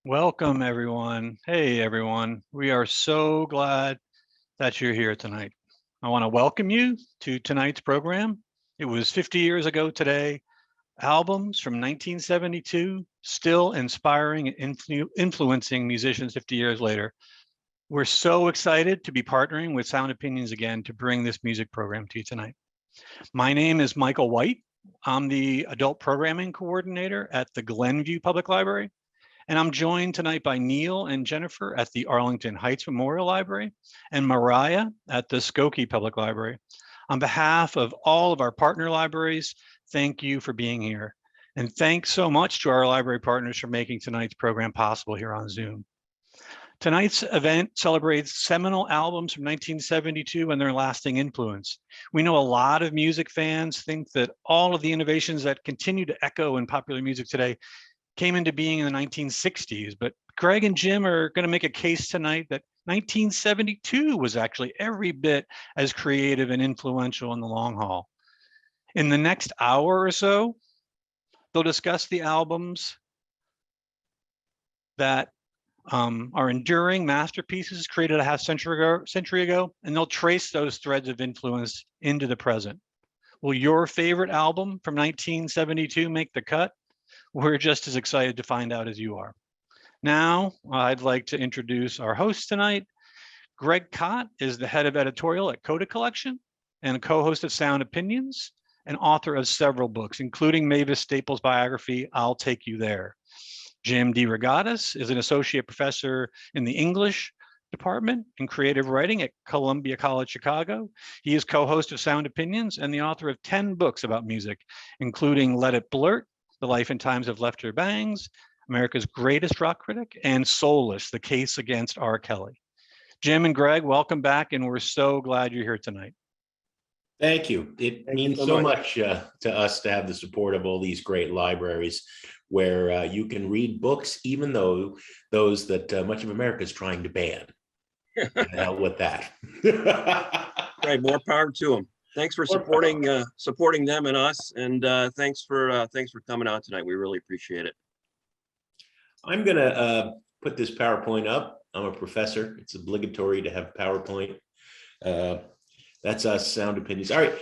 Welcome, everyone. Hey, everyone. We are so glad that you're here tonight. I want to welcome you to tonight's program. It was 50 years ago today. Albums from 1972 still inspiring and influencing musicians 50 years later. We're so excited to be partnering with Sound Opinions again to bring this music program to you tonight. My name is Michael White. I'm the adult programming coordinator at the Glenview Public Library. And I'm joined tonight by Neil and Jennifer at the Arlington Heights Memorial Library and Mariah at the Skokie Public Library. On behalf of all of our partner libraries, thank you for being here. And thanks so much to our library partners for making tonight's program possible here on Zoom. Tonight's event celebrates seminal albums from 1972 and their lasting influence. We know a lot of music fans think that all of the innovations that continue to echo in popular music today came into being in the 1960s, but Greg and Jim are going to make a case tonight that 1972 was actually every bit as creative and influential in the long haul. In the next hour or so, they'll discuss the albums that are enduring masterpieces created a century ago, and they'll trace those threads of influence into the present. Will your favorite album from 1972 make the cut? We're just as excited to find out as you are. Now, I'd like to introduce our host tonight. Greg Kot is the head of editorial at Coda Collection and a co-host of Sound Opinions and author of several books, including Mavis Staples' biography, I'll Take You There. Jim DeRogatis is an associate professor in the English department in creative writing at Columbia College Chicago. He is co-host of Sound Opinions and the author of 10 books about music, including Let It Blurt, The Life and Times of Lester Bangs, America's Greatest Rock Critic, and Soulless, The Case Against R. Kelly. Jim and Greg, welcome back, and we're so glad you're here tonight. Thank you. It means so much to us to have the support of all these great libraries where you can read books, even though those that much of America is trying to ban. The hell with that. Right, more power to them. Thanks for supporting them and us, and thanks for coming on tonight. We really appreciate it. I'm gonna put this PowerPoint up. I'm a professor. It's obligatory to have PowerPoint. That's us, Sound Opinions. All right,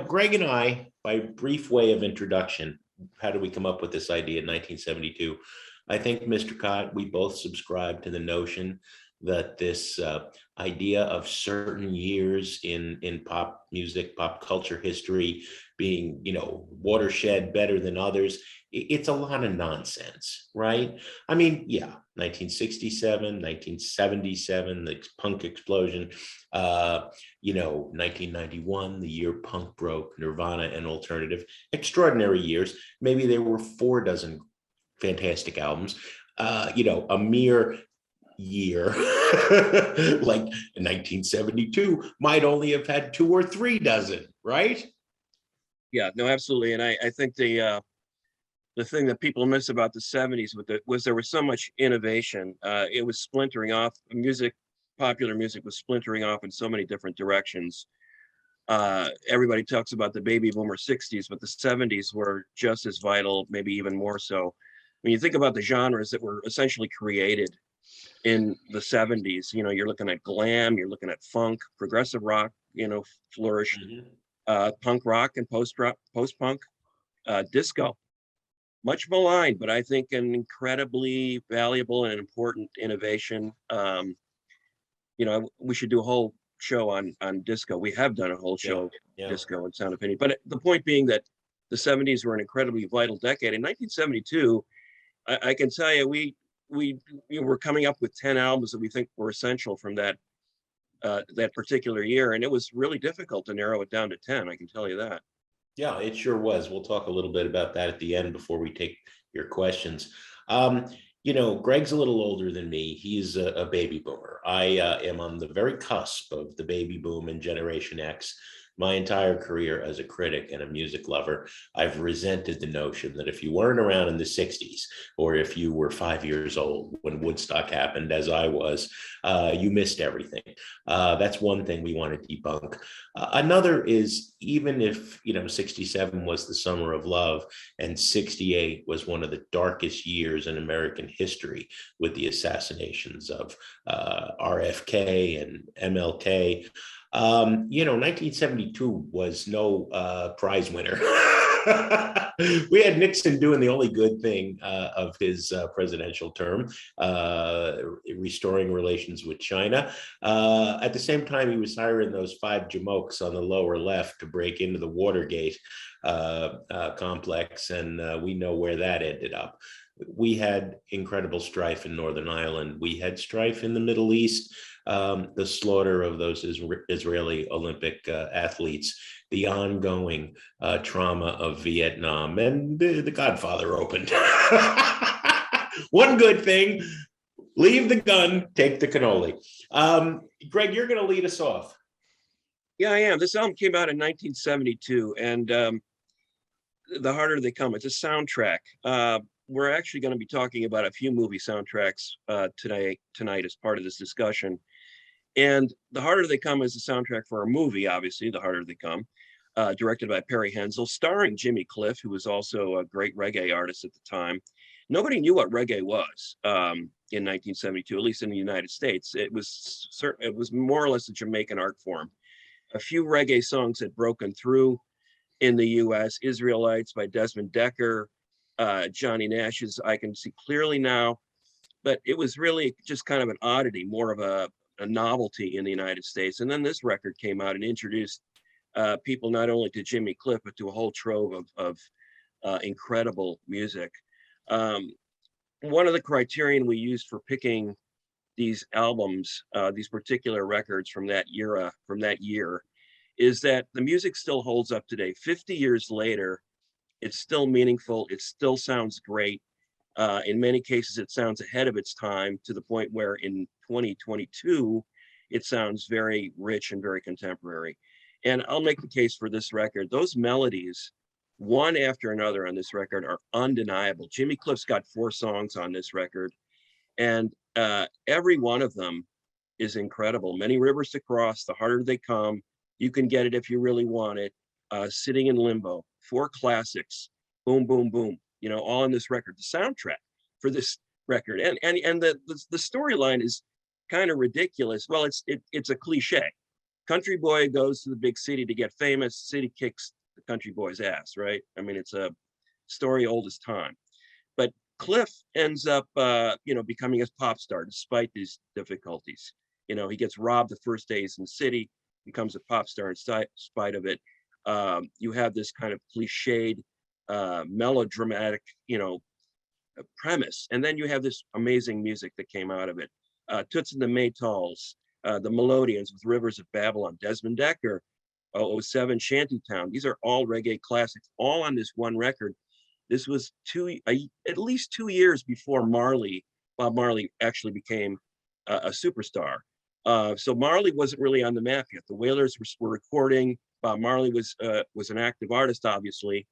Greg and I, by brief way of introduction, how did we come up with this idea in 1972? I think, Mr. Kot, we both subscribe to the notion that this idea of certain years in pop music, pop culture history being, watershed better than others, it's a lot of nonsense, right? I mean, yeah, 1967, 1977, the punk explosion, 1991, the year punk broke, Nirvana and alternative, extraordinary years. Maybe there were 4 dozen fantastic albums, a mere year like 1972 might only have had 2 or 3 dozen, right? Yeah, no, absolutely. And I think the thing that people miss about the 70s was there was so much innovation. It was splintering off. Popular music was splintering off in so many different directions. Everybody talks about the baby boomer 60s, but the 70s were just as vital, maybe even more so. When you think about the genres that were essentially created in the 70s, you're looking at glam, you're looking at funk, progressive rock, flourished, punk rock and post-punk, disco, much maligned, but I think an incredibly valuable and important innovation. We should do a whole show on disco. We have done a whole show disco and Sound Opinion, but the point being that the 70s were an incredibly vital decade. In 1972, I can tell you, we were coming up with 10 albums that we think were essential from that particular year, and it was really difficult to narrow it down to 10. I can tell you that. Yeah, it sure was. We'll talk a little bit about that at the end before we take your questions. Greg's a little older than me. He's a baby boomer. I am on the very cusp of the baby boom and Generation X. My entire career as a critic and a music lover, I've resented the notion that if you weren't around in the 60s, or if you were 5 years old when Woodstock happened, as I was, you missed everything. That's one thing we want to debunk. Another is, even if, 67 was the summer of love and 68 was one of the darkest years in American history with the assassinations of RFK and MLK, 1972 was no prize winner. We had Nixon doing the only good thing of his presidential term, restoring relations with China. At the same time, he was hiring those 5 jamokes on the lower left to break into the Watergate complex, and we know where that ended up. We had incredible strife in Northern Ireland. We had strife in the Middle East, the slaughter of those Israeli Olympic athletes, the ongoing trauma of Vietnam, and the Godfather opened. One good thing, leave the gun, take the cannoli. Greg, you're going to lead us off. Yeah, I am. This album came out in 1972, and The Harder They Come, it's a soundtrack. We're actually going to be talking about a few movie soundtracks tonight as part of this discussion. And The Harder They Come is a soundtrack for a movie, obviously, The Harder They Come, directed by Perry Hensel, starring Jimmy Cliff, who was also a great reggae artist at the time. Nobody knew what reggae was in 1972, at least in the United States. It was more or less a Jamaican art form. A few reggae songs had broken through in the US, Israelites by Desmond Decker, Johnny Nash's I Can See Clearly Now, but it was really just kind of an oddity, more of a novelty in the United States. And then this record came out and introduced people not only to Jimmy Cliff, but to a whole trove of incredible music. One of the criterion we used for picking these albums, these particular records from that year, is that the music still holds up today. 50 years later, it's still meaningful. It still sounds great. In many cases, it sounds ahead of its time, to the point where in 2022, it sounds very rich and very contemporary. And I'll make the case for this record. Those melodies, one after another on this record, are undeniable. Jimmy Cliff's got 4 songs on this record, and every one of them is incredible. Many Rivers to Cross, The Harder They Come, You Can Get It If You Really Want It, Sitting in Limbo, 4 classics, Boom, Boom, Boom, all on this record. The soundtrack for this record, and the storyline is kind of ridiculous. Well, it's a cliche. Country boy goes to the big city to get famous. City kicks the country boy's ass, right? I mean, it's a story old as time. But Cliff ends up, becoming a pop star despite these difficulties. He gets robbed the first day he's in the city, becomes a pop star in spite of it. You have this kind of cliched, melodramatic, premise, and then you have this amazing music that came out of it. Toots and the Maytals, the Melodians with Rivers of Babylon, Desmond Decker, 07 Shantytown. These are all reggae classics, all on this one record. This was at least 2 years before Bob Marley actually became a superstar. So Marley wasn't really on the map yet. The Wailers were recording. Bob Marley was an active artist, obviously,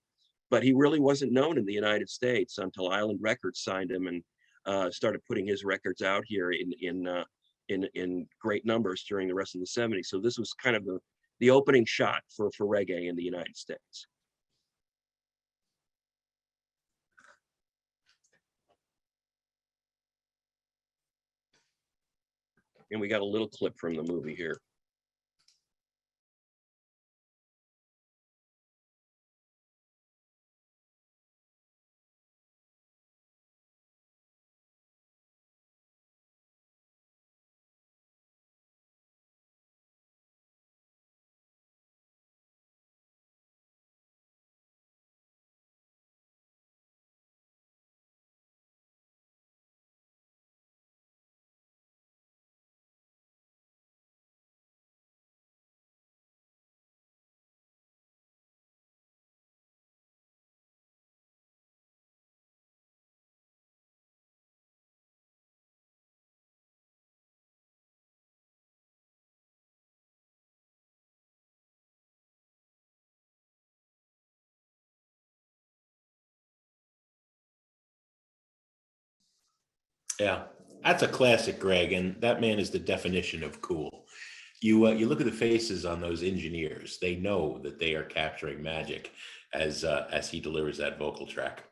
but he really wasn't known in the United States until Island Records signed him and started putting his records out here in great numbers during the rest of the 70s. So this was kind of the opening shot for reggae in the United States. And we got a little clip from the movie here. Yeah, that's a classic, Greg, and that man is the definition of cool. You look at the faces on those engineers; they know that they are capturing magic as he delivers that vocal track.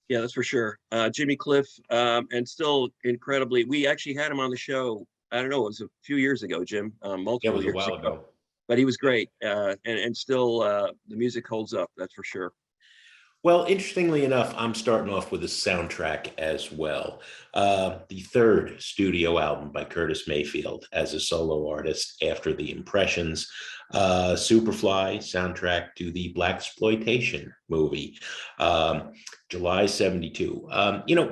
Yeah, that's for sure. Jimmy Cliff, and still incredibly, we actually had him on the show. I don't know, it was a few years ago, Jim, Yeah, it multiple was a years while ago. ago. But he was great, and still the music holds up. That's for sure. Well, interestingly enough, I'm starting off with a soundtrack as well. The third studio album by Curtis Mayfield as a solo artist after the Impressions. Superfly, soundtrack to the Blaxploitation movie, July 72.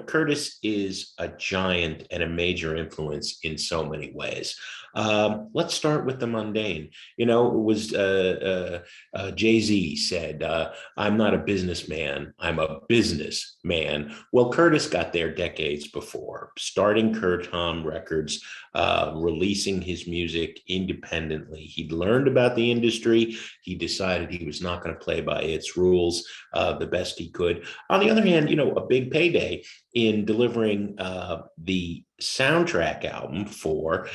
Curtis is a giant and a major influence in so many ways. Let's start with the mundane. It was Jay-Z said, I'm not a businessman, I'm a businessman. Well, Curtis got there decades before, starting Curtom Records, releasing his music independently. He'd learned about the industry. He decided he was not going to play by its rules the best he could. On the other hand, a big payday in delivering the soundtrack album for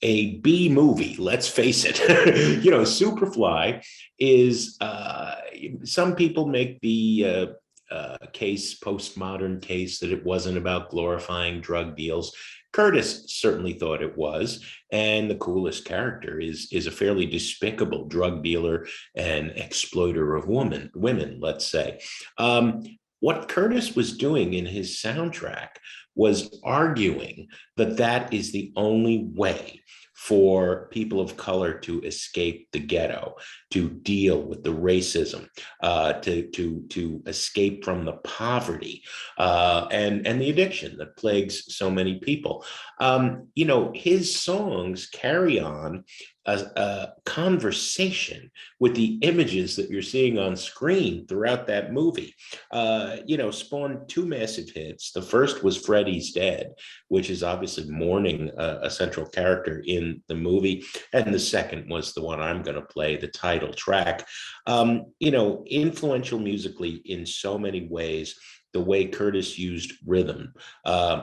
a B movie. Let's face it. Superfly is, some people make the postmodern case that it wasn't about glorifying drug deals. Curtis certainly thought it was, and the coolest character is a fairly despicable drug dealer and exploiter of women, let's say. What Curtis was doing in his soundtrack was arguing that that is the only way for people of color to escape the ghetto, to deal with the racism, to escape from the poverty and the addiction that plagues so many people. His songs carry on a conversation with the images that you're seeing on screen throughout that movie. Spawned two massive hits. The first was Freddie's Dead, which is obviously mourning a central character in the movie. And the second was the one I'm going to play, the title track. Influential musically in so many ways. The way Curtis used rhythm,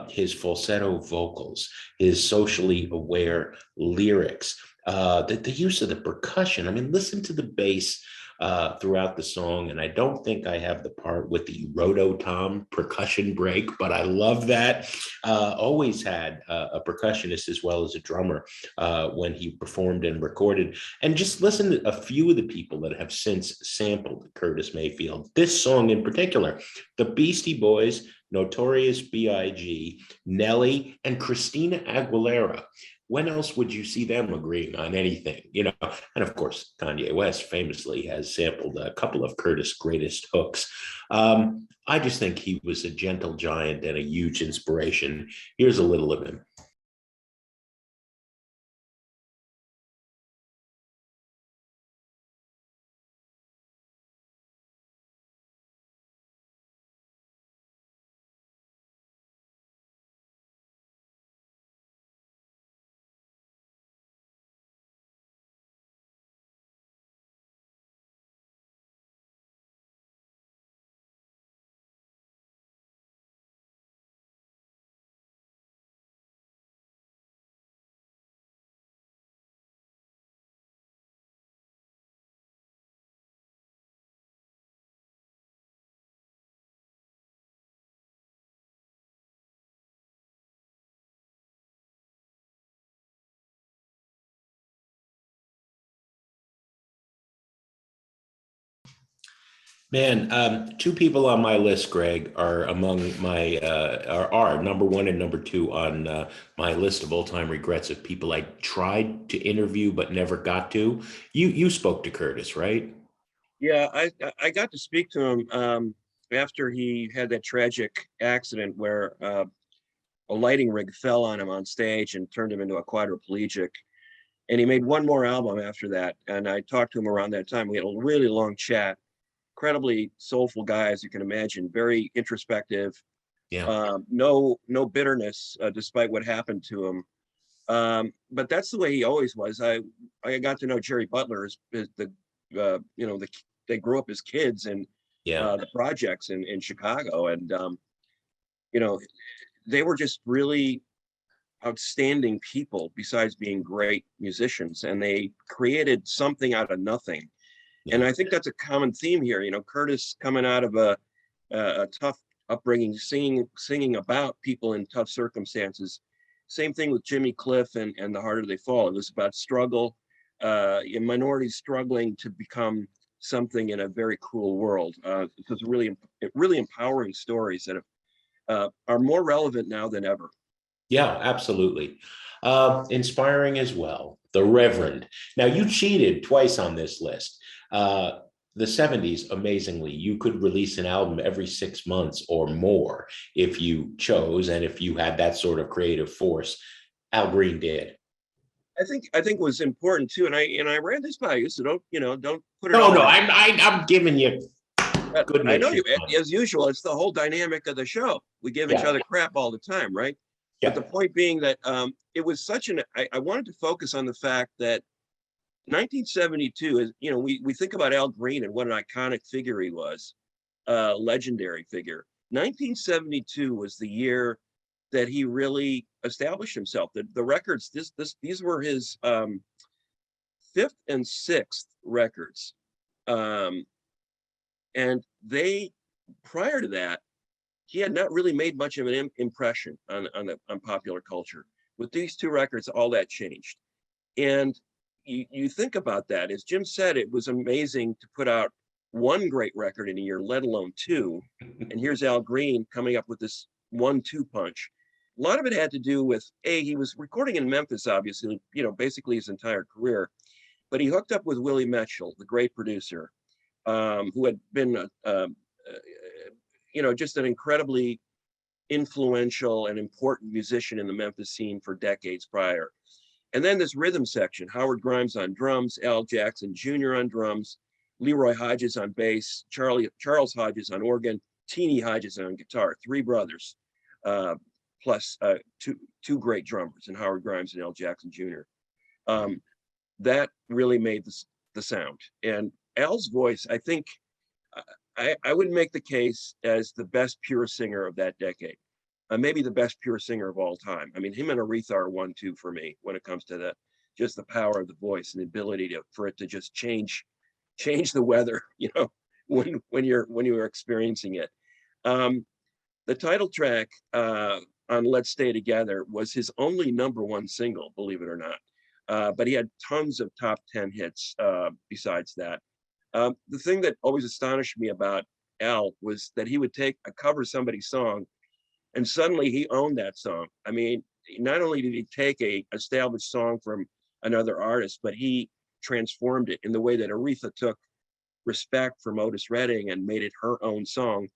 his falsetto vocals, his socially aware lyrics, the use of the percussion. I mean, listen to the bass throughout the song. And I don't think I have the part with the rototom percussion break, but I love that. Always had a percussionist as well as a drummer when he performed and recorded. And just listen to a few of the people that have since sampled Curtis Mayfield. This song in particular, the Beastie Boys, Notorious B.I.G., Nelly, and Christina Aguilera. When else would you see them agreeing on anything? And of course, Kanye West famously has sampled a couple of Curtis' greatest hooks. I just think he was a gentle giant and a huge inspiration. Here's a little of him. Man, two people on my list, Greg, are among my are number one and number two on my list of all-time regrets of people I tried to interview but never got to. You spoke to Curtis, right? Yeah, I got to speak to him after he had that tragic accident where a lighting rig fell on him on stage and turned him into a quadriplegic. And he made one more album after that. And I talked to him around that time. We had a really long chat. Incredibly soulful guy, as you can imagine, very introspective. Yeah. No bitterness despite what happened to him. But that's the way he always was. I got to know Jerry Butler as they grew up as kids in Yeah. the projects in Chicago, and they were just really outstanding people besides being great musicians, and they created something out of nothing. And I think that's a common theme here. You know, Curtis coming out of a tough upbringing, singing about people in tough circumstances. Same thing with Jimmy Cliff and The Harder They Fall. It was about struggle, minorities struggling to become something in a very cruel world. It was really empowering stories that are more relevant now than ever. Yeah, absolutely. Inspiring as well. The Reverend. Now, you cheated twice on this list. The 70s, amazingly, you could release an album every 6 months or more if you chose, and if you had that sort of creative force. Al Green did. I think it was important too, and I ran this by you, so don't put it. No, I'm giving you good. I know you, as usual. It's the whole dynamic of the show. We give each other crap all the time, right? Yeah. But the point being that it was such an. I wanted to focus on the fact that 1972 is, we think about Al Green and what an iconic figure he was, legendary figure. 1972 was the year that he really established himself. The records, these were his fifth and sixth records, and prior to that, he had not really made much of an impression on popular culture. With these two records, all that changed. And you think about that, as Jim said, it was amazing to put out one great record in a year, let alone two. And here's Al Green coming up with this 1-2 punch. A lot of it had to do with, he was recording in Memphis, obviously, basically his entire career, but he hooked up with Willie Mitchell, the great producer, who had been, just an incredibly influential and important musician in the Memphis scene for decades prior. And then this rhythm section, Howard Grimes on drums, Al Jackson Jr. on drums, Leroy Hodges on bass, Charles Hodges on organ, Teenie Hodges on guitar, three brothers, plus two great drummers, and Howard Grimes and Al Jackson Jr. That really made the sound. And Al's voice, I think, I would make the case as the best pure singer of that decade. Maybe the best pure singer of all time. I mean, him and Aretha are 1-2 for me when it comes to just the power of the voice and the ability for it to just change the weather, when you're experiencing it. The title track on Let's Stay Together was his only #1 single, believe it or not. But he had tons of top 10 hits besides that. The thing that always astonished me about Al was that he would cover somebody's song, and suddenly he owned that song. I mean, not only did he take a established song from another artist, but he transformed it in the way that Aretha took Respect from Otis Redding and made it her own song.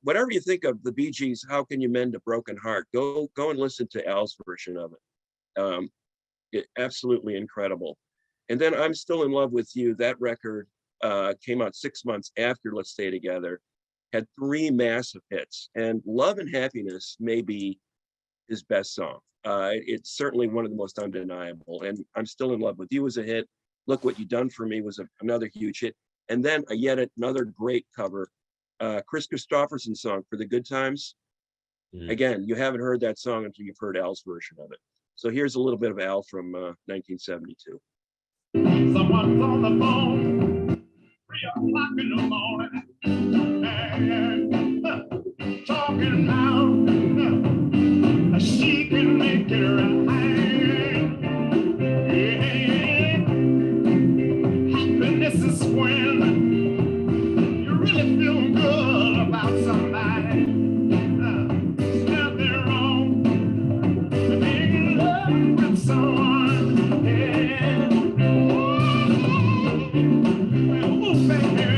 Whatever you think of the Bee Gees, How Can You Mend a Broken Heart? Go and listen to Al's version of it. Absolutely incredible. And then I'm Still in Love with You. That record came out 6 months after Let's Stay Together. Had 3 massive hits, and Love and Happiness may be his best song. It's certainly one of the most undeniable, and I'm Still in Love with You was a hit. Look What You Done for Me was another huge hit. And then yet another great cover, Chris Christopherson's song For the Good Times. Again, you haven't heard that song until you've heard Al's version of it. So here's a little bit of Al from 1972. Someone's on the phone, 3 o'clock in the morning. Talking about she can make it right. Yeah. Happiness is when you really feel good about somebody. Nothing wrong with being in love with someone. Yeah. Oh, baby.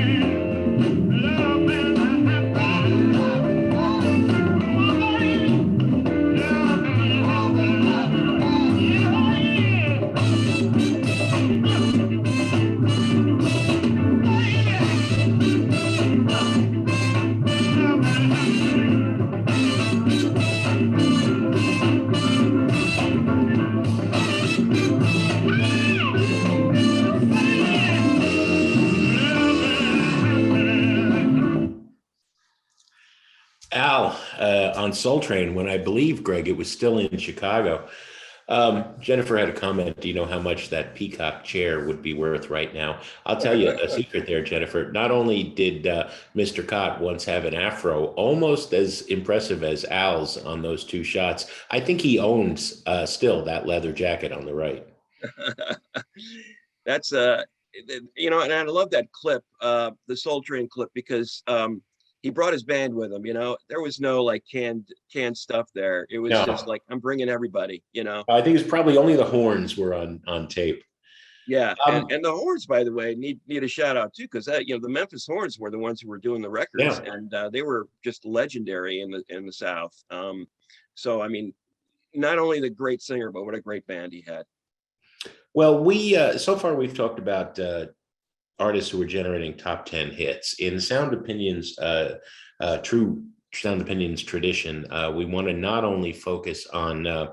on Soul Train when I believe, Greg, it was still in Chicago. Jennifer had a comment. Do you know how much that peacock chair would be worth right now? I'll tell you a secret there, Jennifer. Not only did Mr. Cott once have an afro, almost as impressive as Al's on those two shots, I think he owns still that leather jacket on the right. That's you know, and I love that clip, the Soul Train clip, because he brought his band with him. You know, there was no like canned stuff there. It was just No, like, I'm bringing everybody. You know. I think it's probably only the horns were on tape. Yeah, Um, and the horns, by the way, need a shout out too, because that, you know, the Memphis Horns were the ones who were doing the records, yeah. and they were just legendary in the South. So I mean, not only the great singer, but what a great band he had. Well, we so far we've talked about artists who are generating top 10 hits in Sound Opinions, true Sound Opinions tradition. We want to not only focus on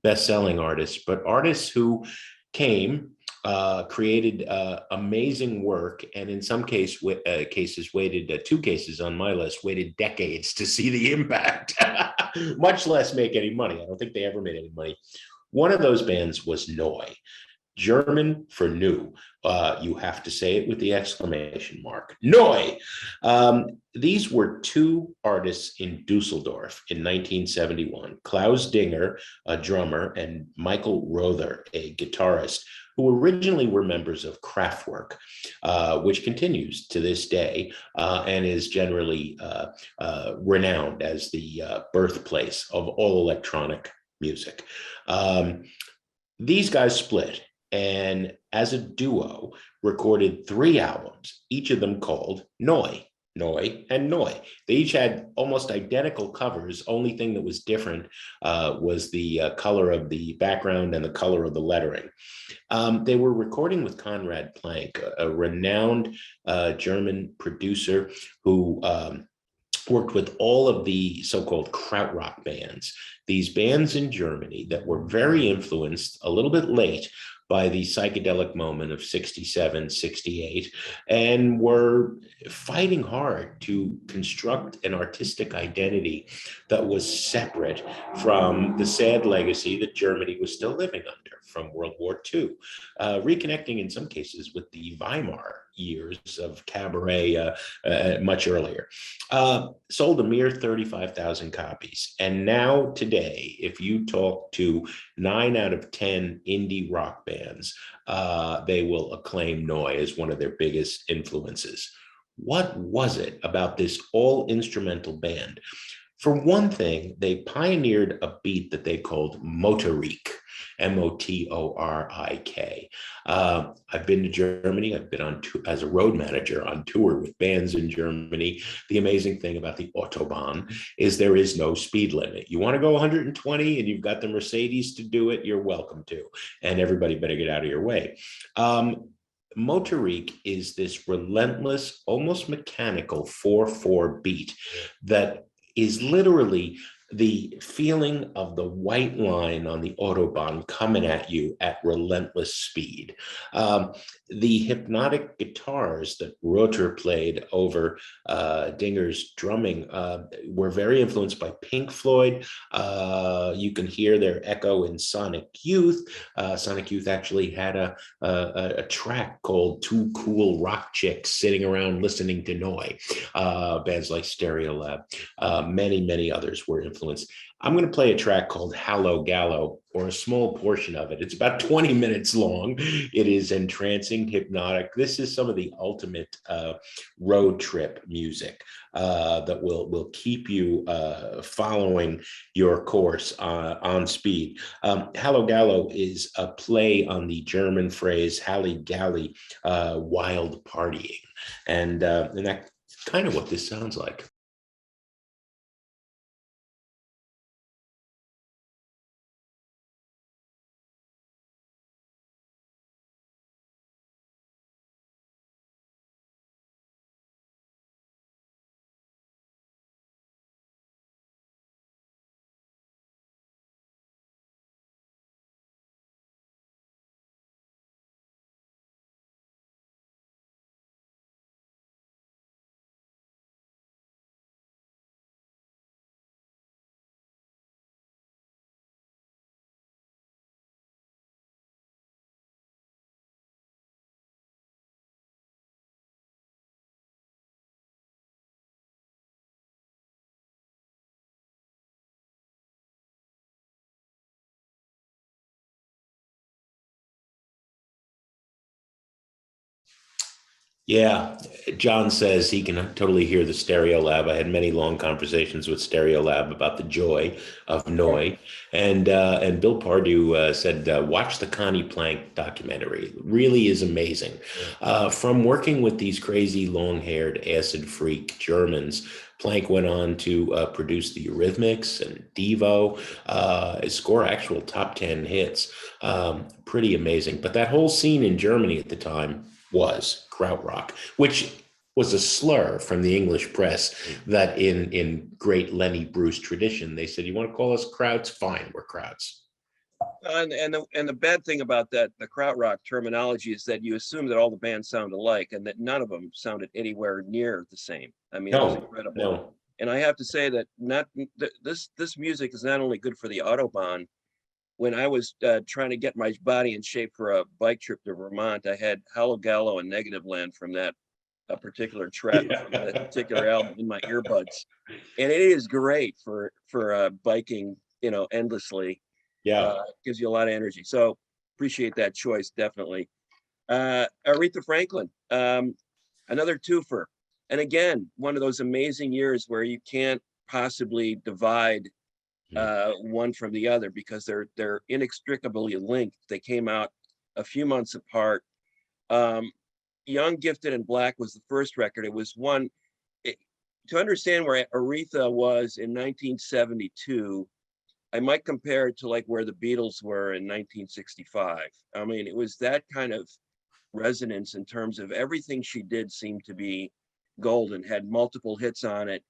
best-selling artists, but artists who came, created amazing work, and in some cases waited, two cases on my list, waited decades to see the impact, much less make any money. I don't think they ever made any money. One of those bands was Neu. German for new. You have to say it with the exclamation mark. Neu! These were two artists in Dusseldorf in 1971. Klaus Dinger, a drummer, and Michael Rother, a guitarist, who originally were members of Kraftwerk, which continues to this day and is generally renowned as the birthplace of all electronic music. These guys split, and as a duo recorded 3 albums, each of them called Neu, Neu, and Neu. They each had almost identical covers. Only thing that was different was the color of the background and the color of the lettering. They were recording with Conrad Plank, a renowned German producer who worked with all of the so-called krautrock bands, these bands in Germany that were very influenced a little bit late by the psychedelic moment of 67, 68, and were fighting hard to construct an artistic identity that was separate from the sad legacy that Germany was still living under from World War II, reconnecting in some cases with the Weimar years of cabaret much earlier. Sold a mere 35,000 copies. And now today, if you talk to 9 out of 10 indie rock bands, they will acclaim Neu as one of their biggest influences. What was it about this all instrumental band? For one thing, they pioneered a beat that they called Motorik, Motorik. I've been to Germany. I've been on as a road manager on tour with bands in Germany. The amazing thing about the Autobahn is there is no speed limit. You want to go 120 and you've got the Mercedes to do it, you're welcome to. And everybody better get out of your way. Motorik is this relentless, almost mechanical 4/4 beat that is literally the feeling of the white line on the Autobahn coming at you at relentless speed. The hypnotic guitars that Rother played over Dinger's drumming were very influenced by Pink Floyd. You can hear their echo in Sonic Youth. Sonic Youth actually had a track called Two Cool Rock Chicks Sitting Around Listening to Neu. Bands like Stereolab, many others were influenced. I'm going to play a track called Hallo Gallo, or a small portion of it. It's about 20 minutes long. It is entrancing, hypnotic. This is some of the ultimate road trip music that will keep you following your course on speed. Hallo Gallo is a play on the German phrase Halligalli, wild partying. And that's kind of what this sounds like. Yeah, John says he can totally hear the Stereo Lab. I had many long conversations with Stereo Lab about the joy of Noi, and Bill Pardue said watch the Connie Plank documentary. It really is amazing. From working with these crazy long-haired acid freak Germans, Plank went on to produce the Eurythmics and Devo, score actual top 10 hits. Pretty amazing. But that whole scene in Germany at the time was krautrock, which was a slur from the English press that in great Lenny Bruce tradition, they said, you want to call us Krauts? Fine, we're Krauts. And the bad thing about that, the krautrock terminology, is that you assume that all the bands sound alike and that none of them sounded anywhere near the same. I mean, it was No, incredible. no. And I have to say that this music is not only good for the Autobahn. When I was trying to get my body in shape for a bike trip to Vermont, I had Hallow Gallow and Negative Land from that particular track, from that particular album in my earbuds, and it is great for biking, endlessly. Yeah. Gives you a lot of energy. So appreciate that choice, definitely. Aretha Franklin, another twofer, and again, one of those amazing years where you can't possibly divide one from the other because they're inextricably linked. They came out a few months apart. Young, Gifted, and Black was the first record. It was one, to understand where Aretha was in 1972, I might compare it to like where the Beatles were in 1965. I mean, it was that kind of resonance in terms of everything she did seemed to be golden, had multiple hits on it.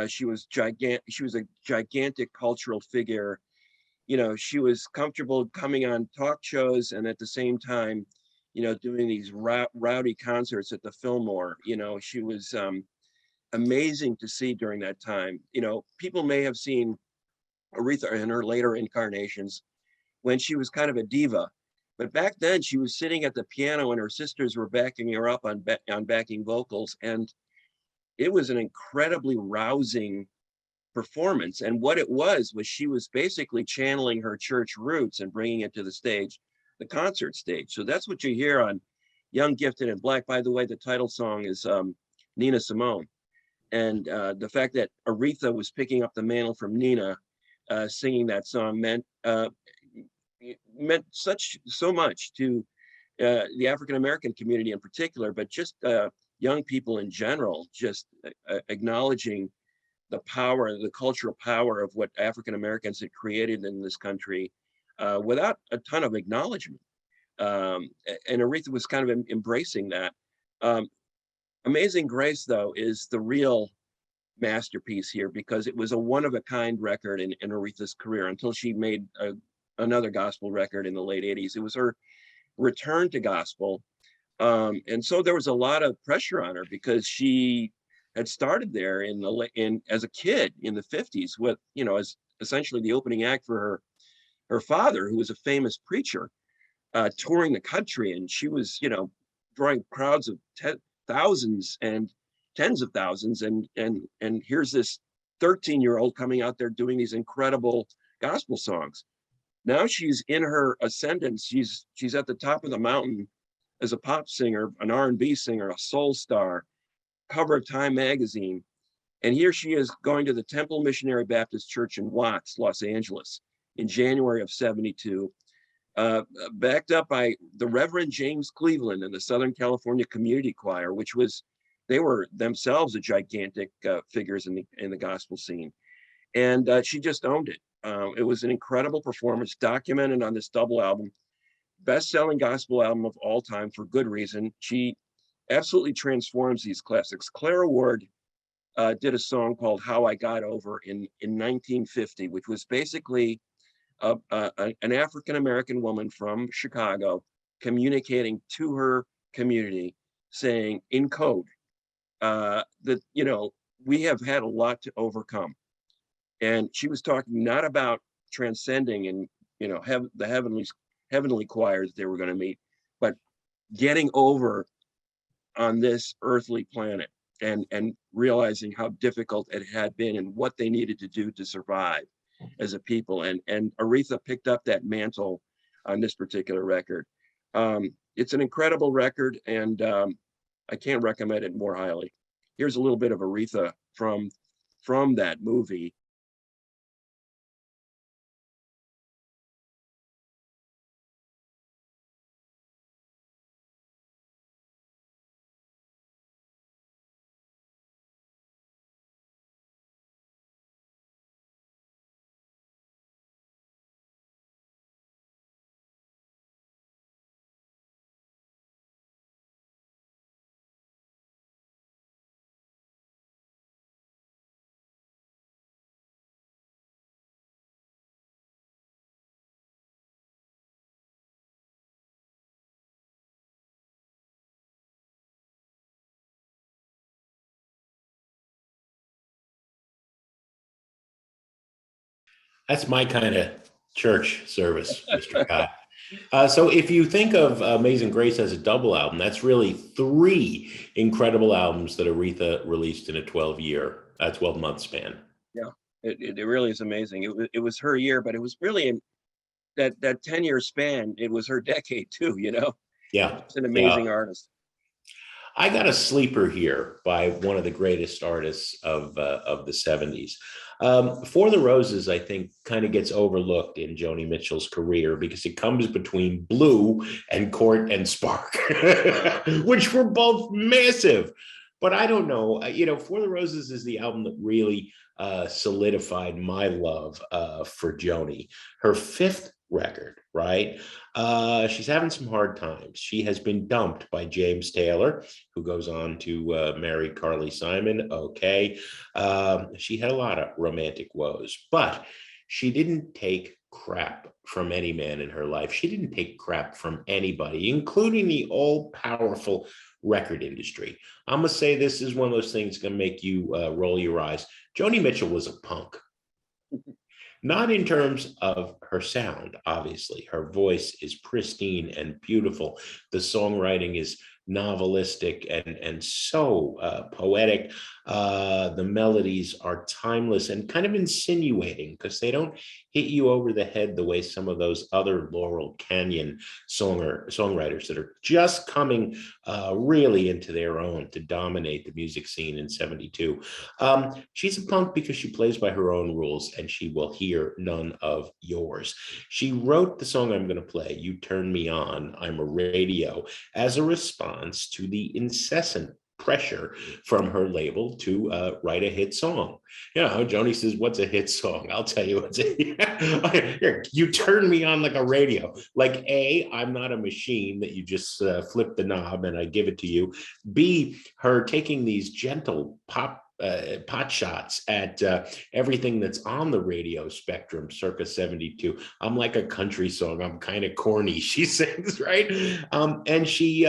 She was gigantic. She was a gigantic cultural figure. She was comfortable coming on talk shows and at the same time, doing these rowdy concerts at the Fillmore. She was amazing to see during that time. People may have seen Aretha in her later incarnations when she was kind of a diva, but back then she was sitting at the piano and her sisters were backing her up on backing vocals, and it was an incredibly rousing performance. And what it was she was basically channeling her church roots and bringing it to the stage, the concert stage. So that's what you hear on Young, Gifted, and Black. By the way, the title song is Nina Simone. And the fact that Aretha was picking up the mantle from Nina, singing that song meant so much to the African American community in particular, but just young people in general, just acknowledging the power, the cultural power of what African Americans had created in this country without a ton of acknowledgement. And Aretha was kind of embracing that. Amazing Grace, though, is the real masterpiece here because it was a one-of-a-kind record in Aretha's career until she made another gospel record in the late 80s. It was her return to gospel. And so there was a lot of pressure on her because she had started there as a kid in the 50s with, as essentially the opening act for her father, who was a famous preacher, touring the country. And she was, drawing crowds of thousands and tens of thousands. And here's this 13-year-old coming out there doing these incredible gospel songs. Now she's in her ascendance. She's at the top of the mountain as a pop singer, an R&B singer, a soul star, cover of Time magazine. And here she is going to the Temple Missionary Baptist Church in Watts, Los Angeles, in January of '72, backed up by the Reverend James Cleveland and the Southern California Community Choir, they were themselves a gigantic figures in the gospel scene. And she just owned it. It was an incredible performance, documented on this double album, best-selling gospel album of all time for good reason. She absolutely transforms these classics. Clara Ward did a song called How I Got Over in 1950, which was basically an African-American woman from Chicago communicating to her community, saying in code that, we have had a lot to overcome. And she was talking not about transcending and, the heavenly choirs they were going to meet, but getting over on this earthly planet and realizing how difficult it had been and what they needed to do to survive as a people. And Aretha picked up that mantle on this particular record. It's an incredible record. And I can't recommend it more highly. Here's a little bit of Aretha from that movie. That's my kind of church service, Mr. Scott. So if you think of Amazing Grace as a double album, that's really three incredible albums that Aretha released in a 12-month span. Yeah, it really is amazing. It was her year, but it was really in that 10-year span. It was her decade too. Yeah. It's an amazing artist. I got a sleeper here by one of the greatest artists of the 70s. For the Roses, I think, kind of gets overlooked in Joni Mitchell's career because it comes between Blue and Court and Spark, which were both massive. But I don't know. For the Roses is the album that really solidified my love for Joni. Her fifth record, right? She's having some hard times. She has been dumped by James Taylor, who goes on to marry Carly Simon. Okay. She had a lot of romantic woes, but she didn't take crap from any man in her life. She didn't take crap from anybody, including the all-powerful record industry. I'm going to say this is one of those things going to make you roll your eyes. Joni Mitchell was a punk. Not in terms of her sound, obviously. Her voice is pristine and beautiful. The songwriting is novelistic and so poetic. The melodies are timeless and kind of insinuating because they don't hit you over the head the way some of those other Laurel Canyon songwriters that are just coming really into their own to dominate the music scene in 72. She's a punk because she plays by her own rules and she will hear none of yours. She wrote the song I'm going to play, You Turn Me On, I'm a Radio, as a response to the incessant pressure from her label to write a hit song. Joni says, what's a hit song? I'll tell you what's here, you turn me on like a radio. Like, A, I'm not a machine that you just flip the knob and I give it to you. B, her taking these gentle pot shots at everything that's on the radio spectrum circa 72. I'm like a country song. I'm kind of corny, she sings, right? And she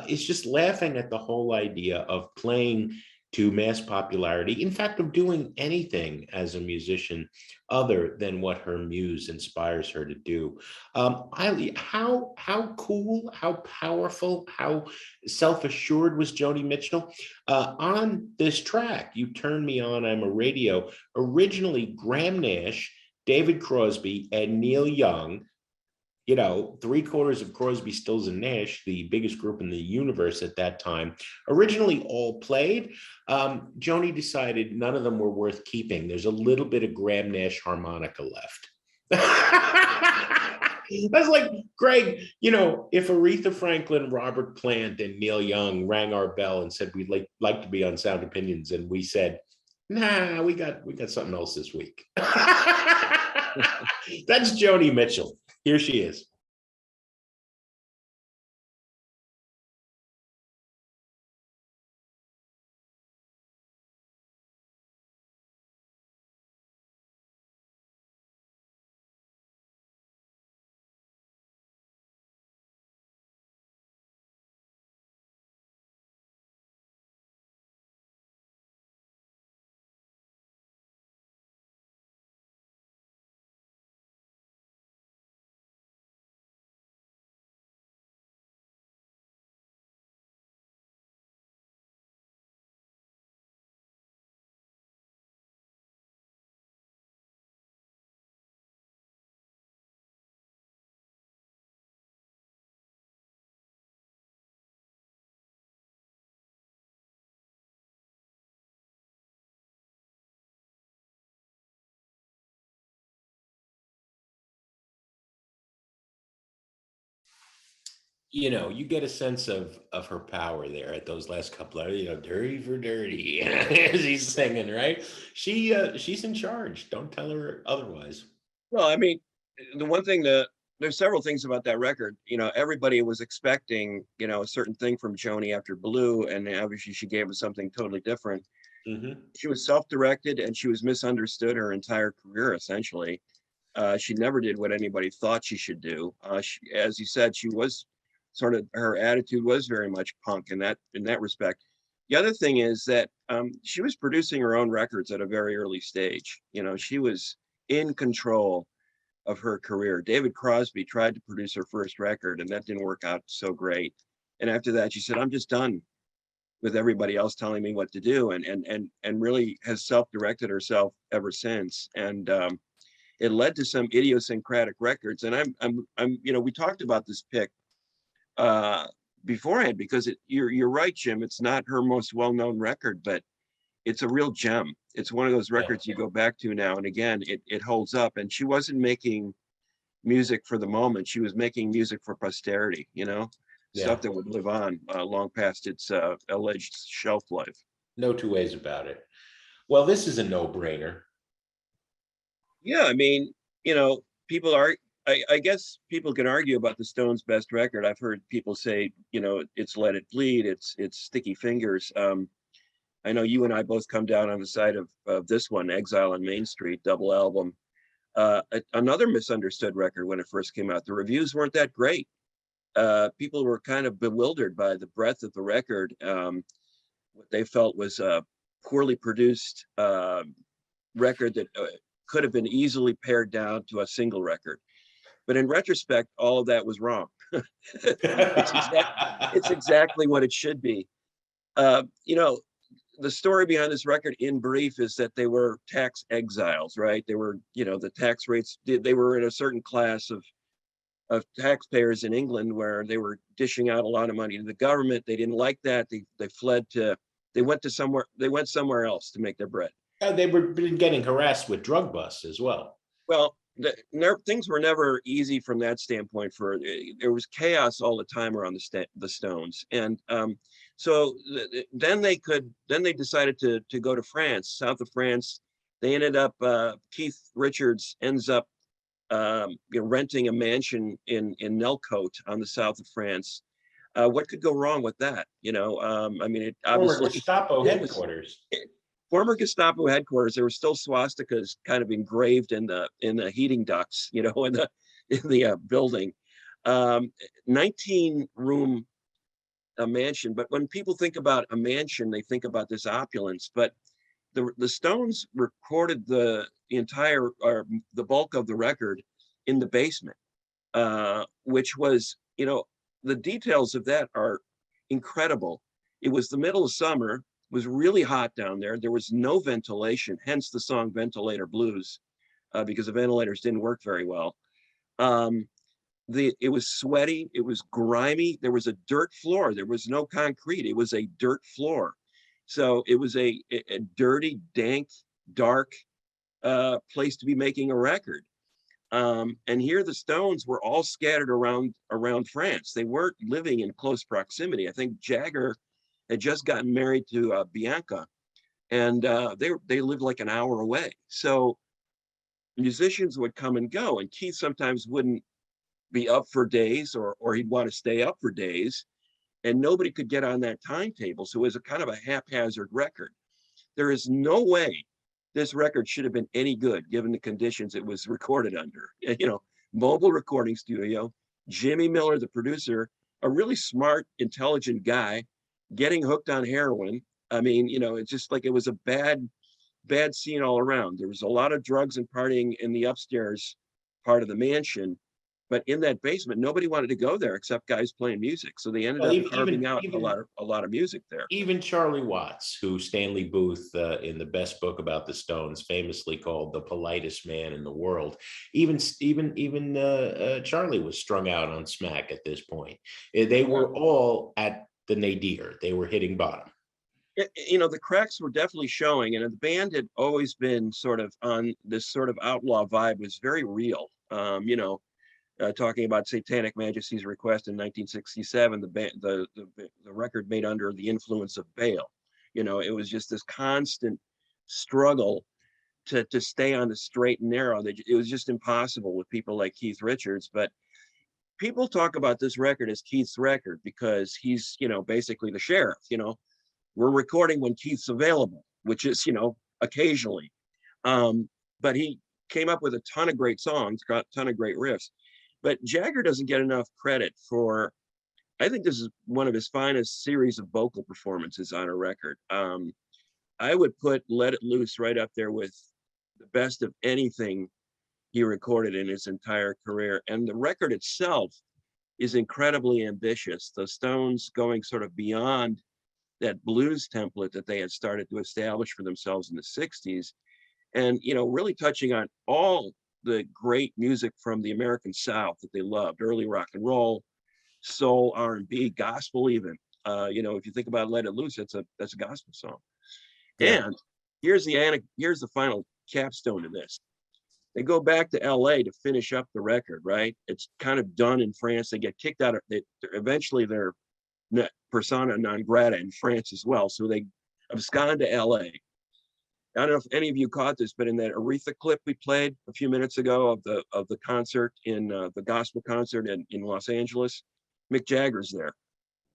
is just laughing at the whole idea of playing to mass popularity. In fact, of doing anything as a musician other than what her muse inspires her to do. How cool, how powerful, how self-assured was Joni Mitchell? On this track, You Turn Me On, I'm a Radio, originally Graham Nash, David Crosby, and Neil Young, three-quarters of Crosby, Stills, and Nash, the biggest group in the universe at that time, originally all played. Joni decided none of them were worth keeping. There's a little bit of Graham Nash harmonica left. That's like, Greg, if Aretha Franklin, Robert Plant, and Neil Young rang our bell and said we'd like to be on Sound Opinions, and we said, nah, we got something else this week. That's Joni Mitchell. Here she is. you get a sense of her power there at those last couple of, dirty for dirty, as he's singing, right? She's in charge. Don't tell her otherwise. Well, I mean, the one thing that there's several things about that record. Everybody was expecting, a certain thing from Joni after Blue, and obviously she gave us something totally different. Mm-hmm. She was self-directed and she was misunderstood her entire career, essentially. She never did what anybody thought she should do. As you said, she was her attitude was very much punk in that respect. The other thing is that she was producing her own records at a very early stage. She was in control of her career. David Crosby tried to produce her first record, and that didn't work out so great. And after that, she said, "I'm just done with everybody else telling me what to do," and really has self-directed herself ever since. And it led to some idiosyncratic records. And we talked about this pick beforehand, because you're right, Jim. It's not her most well-known record, but it's a real gem. It's one of those records you go back to now and again. It holds up. And she wasn't making music for the moment. She was making music for posterity, stuff that would live on long past its alleged shelf life. No two ways about it. Well, this is a no-brainer. Yeah, I mean, people are. I guess people can argue about the Stones' best record. I've heard people say, it's Let It Bleed, it's Sticky Fingers. I know you and I both come down on the side of this one, Exile on Main Street, double album. Another misunderstood record when it first came out. The reviews weren't that great. People were kind of bewildered by the breadth of the record. What they felt was a poorly produced record that could have been easily pared down to a single record. But in retrospect, all of that was wrong. It's exactly what it should be. The story behind this record, in brief, is that they were tax exiles, right? They were, the tax rates, they were in a certain class of taxpayers in England where they were dishing out a lot of money to the government. They didn't like that. They went somewhere else to make their bread. They were getting harassed with drug busts as well. Well, things were never easy from that standpoint. There was chaos all the time around the Stones, and so then they decided to go to France, south of France. They ended up Keith Richards ends up renting a mansion in Nelcote on the south of France. What could go wrong with that? I mean, it obviously former Gestapo headquarters. Former Gestapo headquarters. There were still swastikas kind of engraved in the heating ducts, in the building. 19-room mansion. But when people think about a mansion, they think about this opulence. But the Stones recorded the entire, or the bulk of the record, in the basement, which was, the details of that are incredible. It was the middle of summer. It was really hot down there. There was no ventilation, hence the song Ventilator Blues, because the ventilators didn't work very well. It was sweaty, it was grimy, there was a dirt floor, there was no concrete, it was a dirt floor. So it was a dirty, dank, dark place to be making a record. And here the Stones were all scattered around France. They weren't living in close proximity. I think Jagger had just gotten married to Bianca, and they lived like an hour away. So musicians would come and go, and Keith sometimes wouldn't be up for days, or he'd want to stay up for days, and nobody could get on that timetable. So it was a kind of a haphazard record. There is no way this record should have been any good given the conditions it was recorded under. Mobile recording studio, Jimmy Miller, the producer, a really smart, intelligent guy, getting hooked on heroin. I mean, it's just like it was a bad scene all around. There was a lot of drugs and partying in the upstairs part of the mansion, but in that basement, nobody wanted to go there except guys playing music. So they ended up carving out a lot of music there. Even Charlie Watts, who Stanley Booth in the best book about the Stones famously called the politest man in the world, even Charlie was strung out on smack at this point. They were all at the nadir. They were hitting bottom. The cracks were definitely showing, and the band had always been sort of on this sort of outlaw vibe. Was very real. talking about Satanic Majesty's Request in 1967, the record made under the influence of Baal. You know, it was just this constant struggle to stay on the straight and narrow. It was just impossible with people like Keith Richards. But people talk about this record as Keith's record because he's, you know, basically the sheriff. You know, we're recording when Keith's available, which is, you know, occasionally. But he came up with a ton of great songs, got a ton of great riffs. But Jagger doesn't get enough credit for, I think this is one of his finest series of vocal performances on a record. I would put Let It Loose right up there with the best of anything he recorded in his entire career. And the record itself is incredibly ambitious. The Stones going sort of beyond that blues template that they had started to establish for themselves in the 60s. And, you know, really touching on all the great music from the American South that they loved, early rock and roll, soul, R&B, gospel even. You know, if you think about Let It Loose, that's a gospel song. Yeah. And here's the final capstone to this. They go back to LA to finish up the record, right? It's kind of done in France. They get kicked out of it. Eventually they're persona non grata in France as well. So they abscond to LA. I don't know if any of you caught this, but in that Aretha clip we played a few minutes ago of the concert in the gospel concert in Los Angeles, Mick Jagger's there.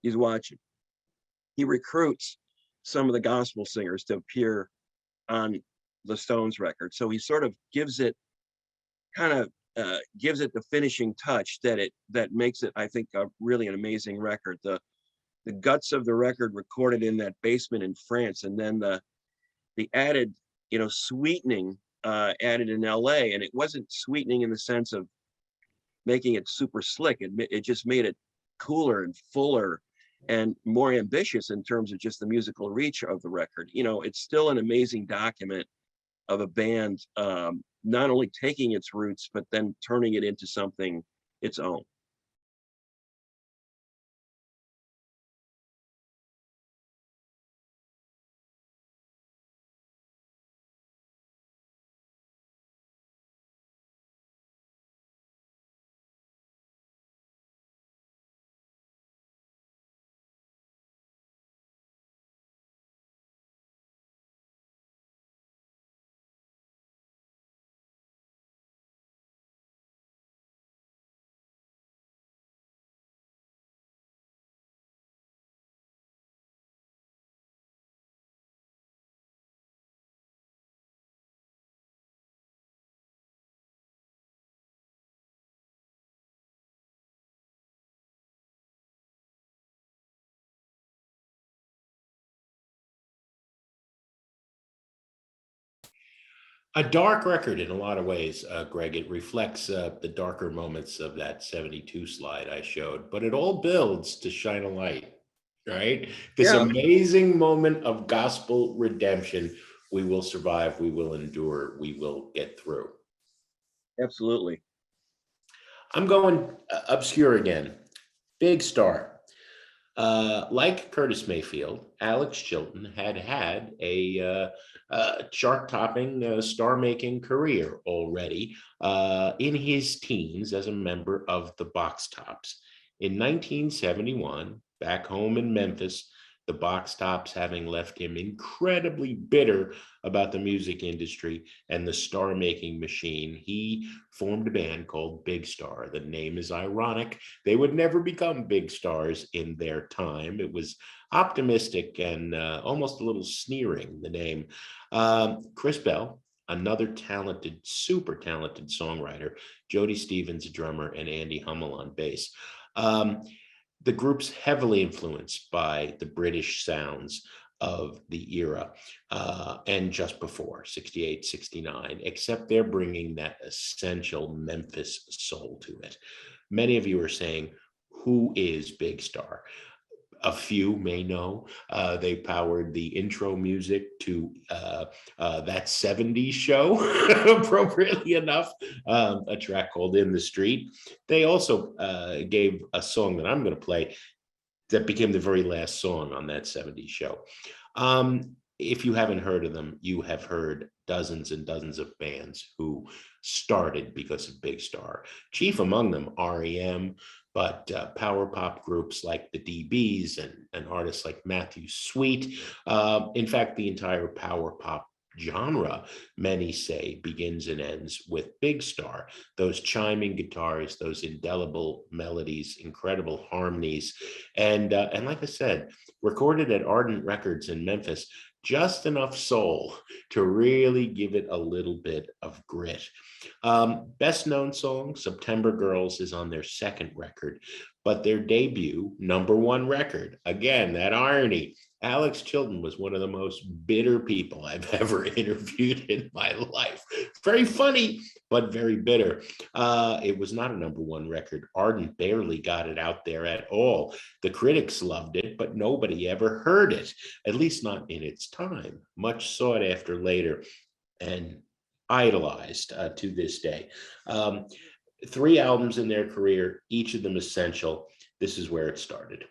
He's watching. He recruits some of the gospel singers to appear on the Stones record. So he sort of gives it the finishing touch that makes it, I think, really an amazing record. The guts of the record recorded in that basement in France, and then the added, you know, sweetening added in LA. And it wasn't sweetening in the sense of making it super slick. It just made it cooler and fuller and more ambitious in terms of just the musical reach of the record. You know, it's still an amazing document of a band not only taking its roots, but then turning it into something its own. A dark record in a lot of ways, Greg. It reflects the darker moments of that 72 slide I showed, but it all builds to shine a light, right? This amazing moment of gospel redemption. We will survive, we will endure, we will get through. Absolutely. I'm going obscure again. Big Star. Like Curtis Mayfield, Alex Chilton had a chart-topping, star-making career already in his teens as a member of the Box Tops. In 1971, back home in Memphis, the Box Tops having left him incredibly bitter about the music industry and the star-making machine, he formed a band called Big Star. The name is ironic. They would never become big stars in their time. It was optimistic and almost a little sneering, the name. Chris Bell, another talented, super talented songwriter, Jody Stevens, a drummer, and Andy Hummel on bass. The group's heavily influenced by the British sounds of the era and just before, 68, 69, except they're bringing that essential Memphis soul to it. Many of you are saying, who is Big Star? A few may know. They powered the intro music to that 70s show, appropriately enough, a track called In the Street. They also gave a song that I'm going to play that became the very last song on that 70s show. if you haven't heard of them, you have heard dozens and dozens of bands who started because of Big Star. Chief among them, REM, but power pop groups like the DBs and artists like Matthew Sweet. In fact, the entire power pop genre, many say, begins and ends with Big Star. Those chiming guitars, those indelible melodies, incredible harmonies, and like I said, recorded at Ardent Records in Memphis, just enough soul to really give it a little bit of grit. Best known song, September Girls, is on their second record, but their debut #1 record, again, that irony. Alex Chilton was one of the most bitter people I've ever interviewed in my life. Very funny, but very bitter. It was not a #1 record. Ardent barely got it out there at all. The critics loved it, but nobody ever heard it, at least not in its time. Much sought after later and idolized to this day. 3 albums in their career, each of them essential. This is where it started.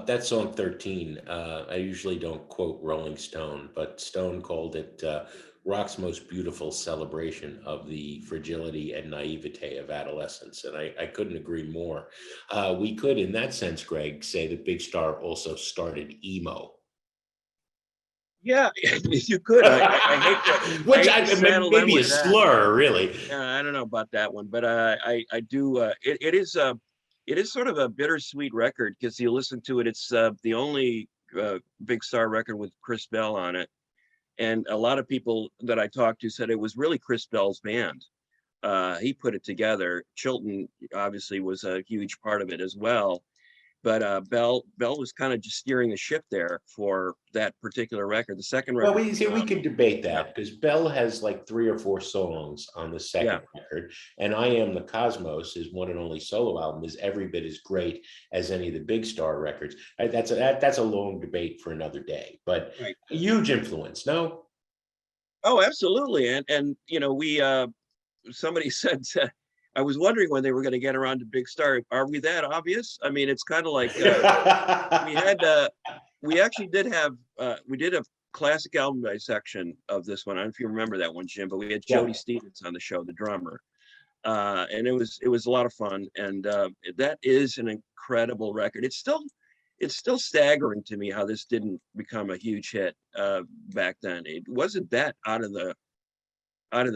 That song 13, I usually don't quote Rolling Stone, but Stone called it rock's most beautiful celebration of the fragility and naivete of adolescence. And I couldn't agree more. We could, in that sense, Greg, say that Big Star also started emo. Yeah, you could. I hate to, Which I hate to saddle them maybe a with that. slur, really. Yeah, I don't know about that one, but I do. It is sort of a bittersweet record because you listen to it. It's the only Big Star record with Chris Bell on it, and a lot of people that I talked to said it was really Chris Bell's band. He put it together. Chilton obviously was a huge part of it as well, but Bell was kind of just steering the ship there for that particular record. The second Well, record, we could debate yeah, that because Bell has like 3 or 4 songs on the yeah, second record, and I Am the Cosmos, his one and only solo album, is every bit as great as any of the Big Star records. That's a long debate for another day, but right. a huge influence. No, Oh, absolutely. And we somebody said I was wondering when they were going to get around to Big Star. Are we that obvious? I mean, it's kind of like we had we actually did have we did a classic album dissection of this one. I don't know if you remember that one, Jim, but we had Yeah. Jody Stevens on the show, the drummer. And it was a lot of fun. And that is an incredible record. It's still staggering to me how this didn't become a huge hit back then. It wasn't that out of the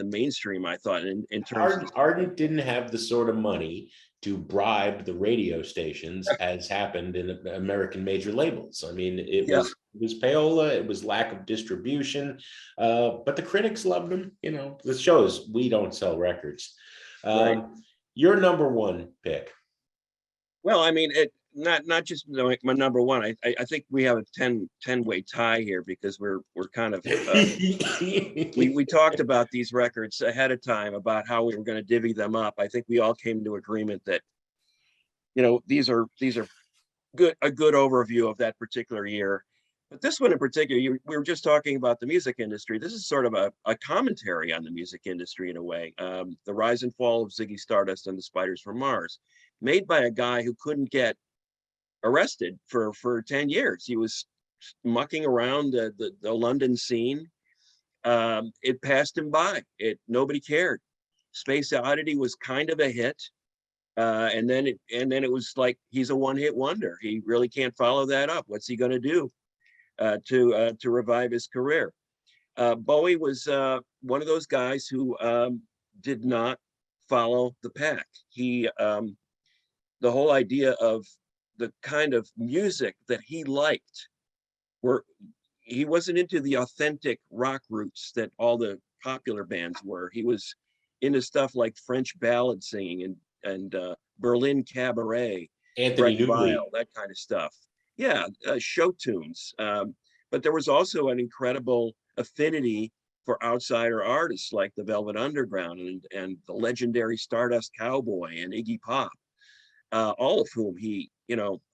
mainstream, I thought, in terms of Ardent didn't have the sort of money to bribe the radio stations as happened in American major labels. I mean, it was payola, it was lack of distribution, but the critics loved them. The shows we don't sell records. right. Your #1 pick. Well, I mean, it not just like my #1. I think we have a 10-way tie here because we're kind of we talked about these records ahead of time about how we were going to divvy them up. I think we all came to agreement that these are a good overview of that particular year. But this one in particular, we were just talking about the music industry. This is sort of a commentary on the music industry in a way. The rise and fall of Ziggy Stardust and the Spiders from Mars, made by a guy who couldn't get arrested for 10 years. He was mucking around the London scene. It passed him by. Nobody cared. Space Oddity was kind of a hit. And then it was like, he's a one-hit wonder. He really can't follow that up. What's he going to do to revive his career? Bowie was one of those guys who did not follow the pack. He the whole idea of the kind of music that he liked, he wasn't into the authentic rock roots that all the popular bands were. He was into stuff like French ballad singing and Berlin cabaret, Anthony Brett Newley. Weil, that kind of stuff. Yeah, show tunes. But there was also an incredible affinity for outsider artists like the Velvet Underground and the legendary Stardust Cowboy and Iggy Pop, all of whom he,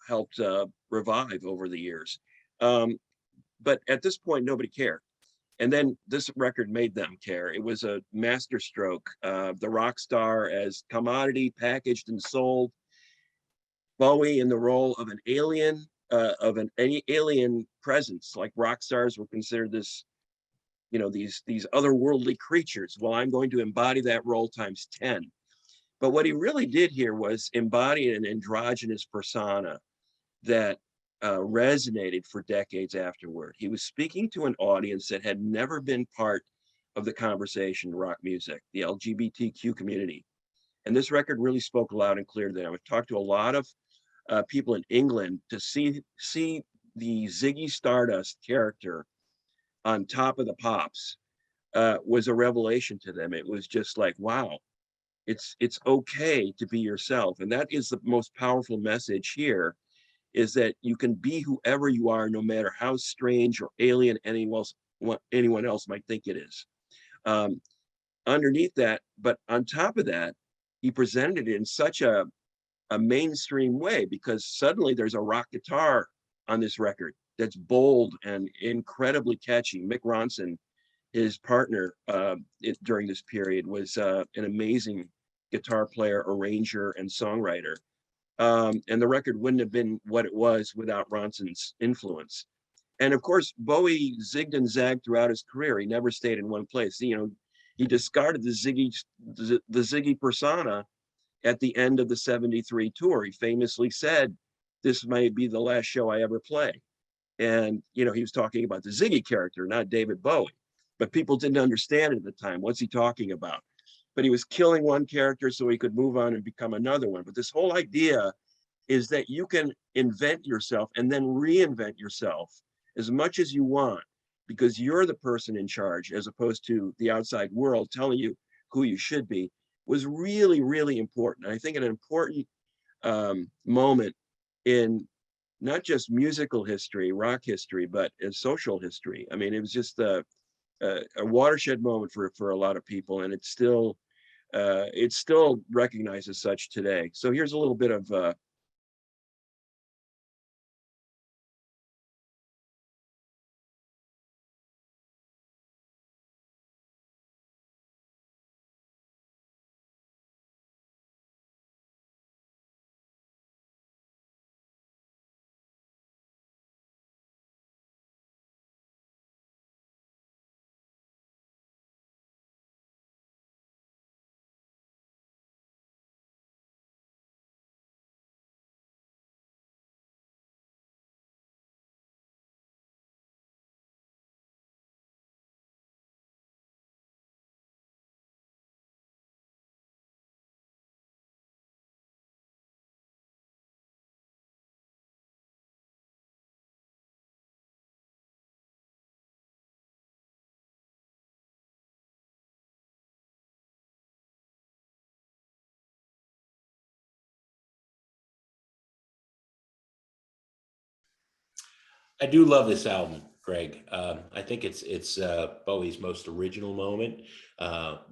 helped revive over the years. But at this point, nobody cared. And then this record made them care. It was a masterstroke. The rock star as commodity packaged and sold. Bowie in the role of an alien, any alien presence, like rock stars were considered this, these otherworldly creatures. Well, I'm going to embody that role times 10. But what he really did here was embody an androgynous persona that resonated for decades afterward. He was speaking to an audience that had never been part of the conversation in rock music, the LGBTQ community. And this record really spoke loud and clear to them. I've talked to a lot of people in England to see the Ziggy Stardust character on Top of the Pops was a revelation to them. It was just like, wow, it's okay to be yourself. And that is the most powerful message here, is that you can be whoever you are, no matter how strange or alien anyone else might think it is. Underneath that, but on top of that, he presented it in such a mainstream way, because suddenly there's a rock guitar on this record that's bold and incredibly catchy. Mick Ronson, his partner during this period, was an amazing guitar player, arranger, and songwriter. And the record wouldn't have been what it was without Ronson's influence. And of course, Bowie zigged and zagged throughout his career. He never stayed in one place. He discarded the Ziggy persona at the end of the '73 tour. He famously said, "This may be the last show I ever play." And, he was talking about the Ziggy character, not David Bowie. But people didn't understand it at the time. What's he talking about? But he was killing one character so he could move on and become another one. But this whole idea is that you can invent yourself and then reinvent yourself as much as you want, because you're the person in charge, as opposed to the outside world telling you who you should be, was really, really important. I think an important moment in not just musical history, rock history, but in social history. I mean, it was just a watershed moment for a lot of people, and it's still recognized as such today. So here's a little bit of I do love this album, Greg. I think it's Bowie's most original moment.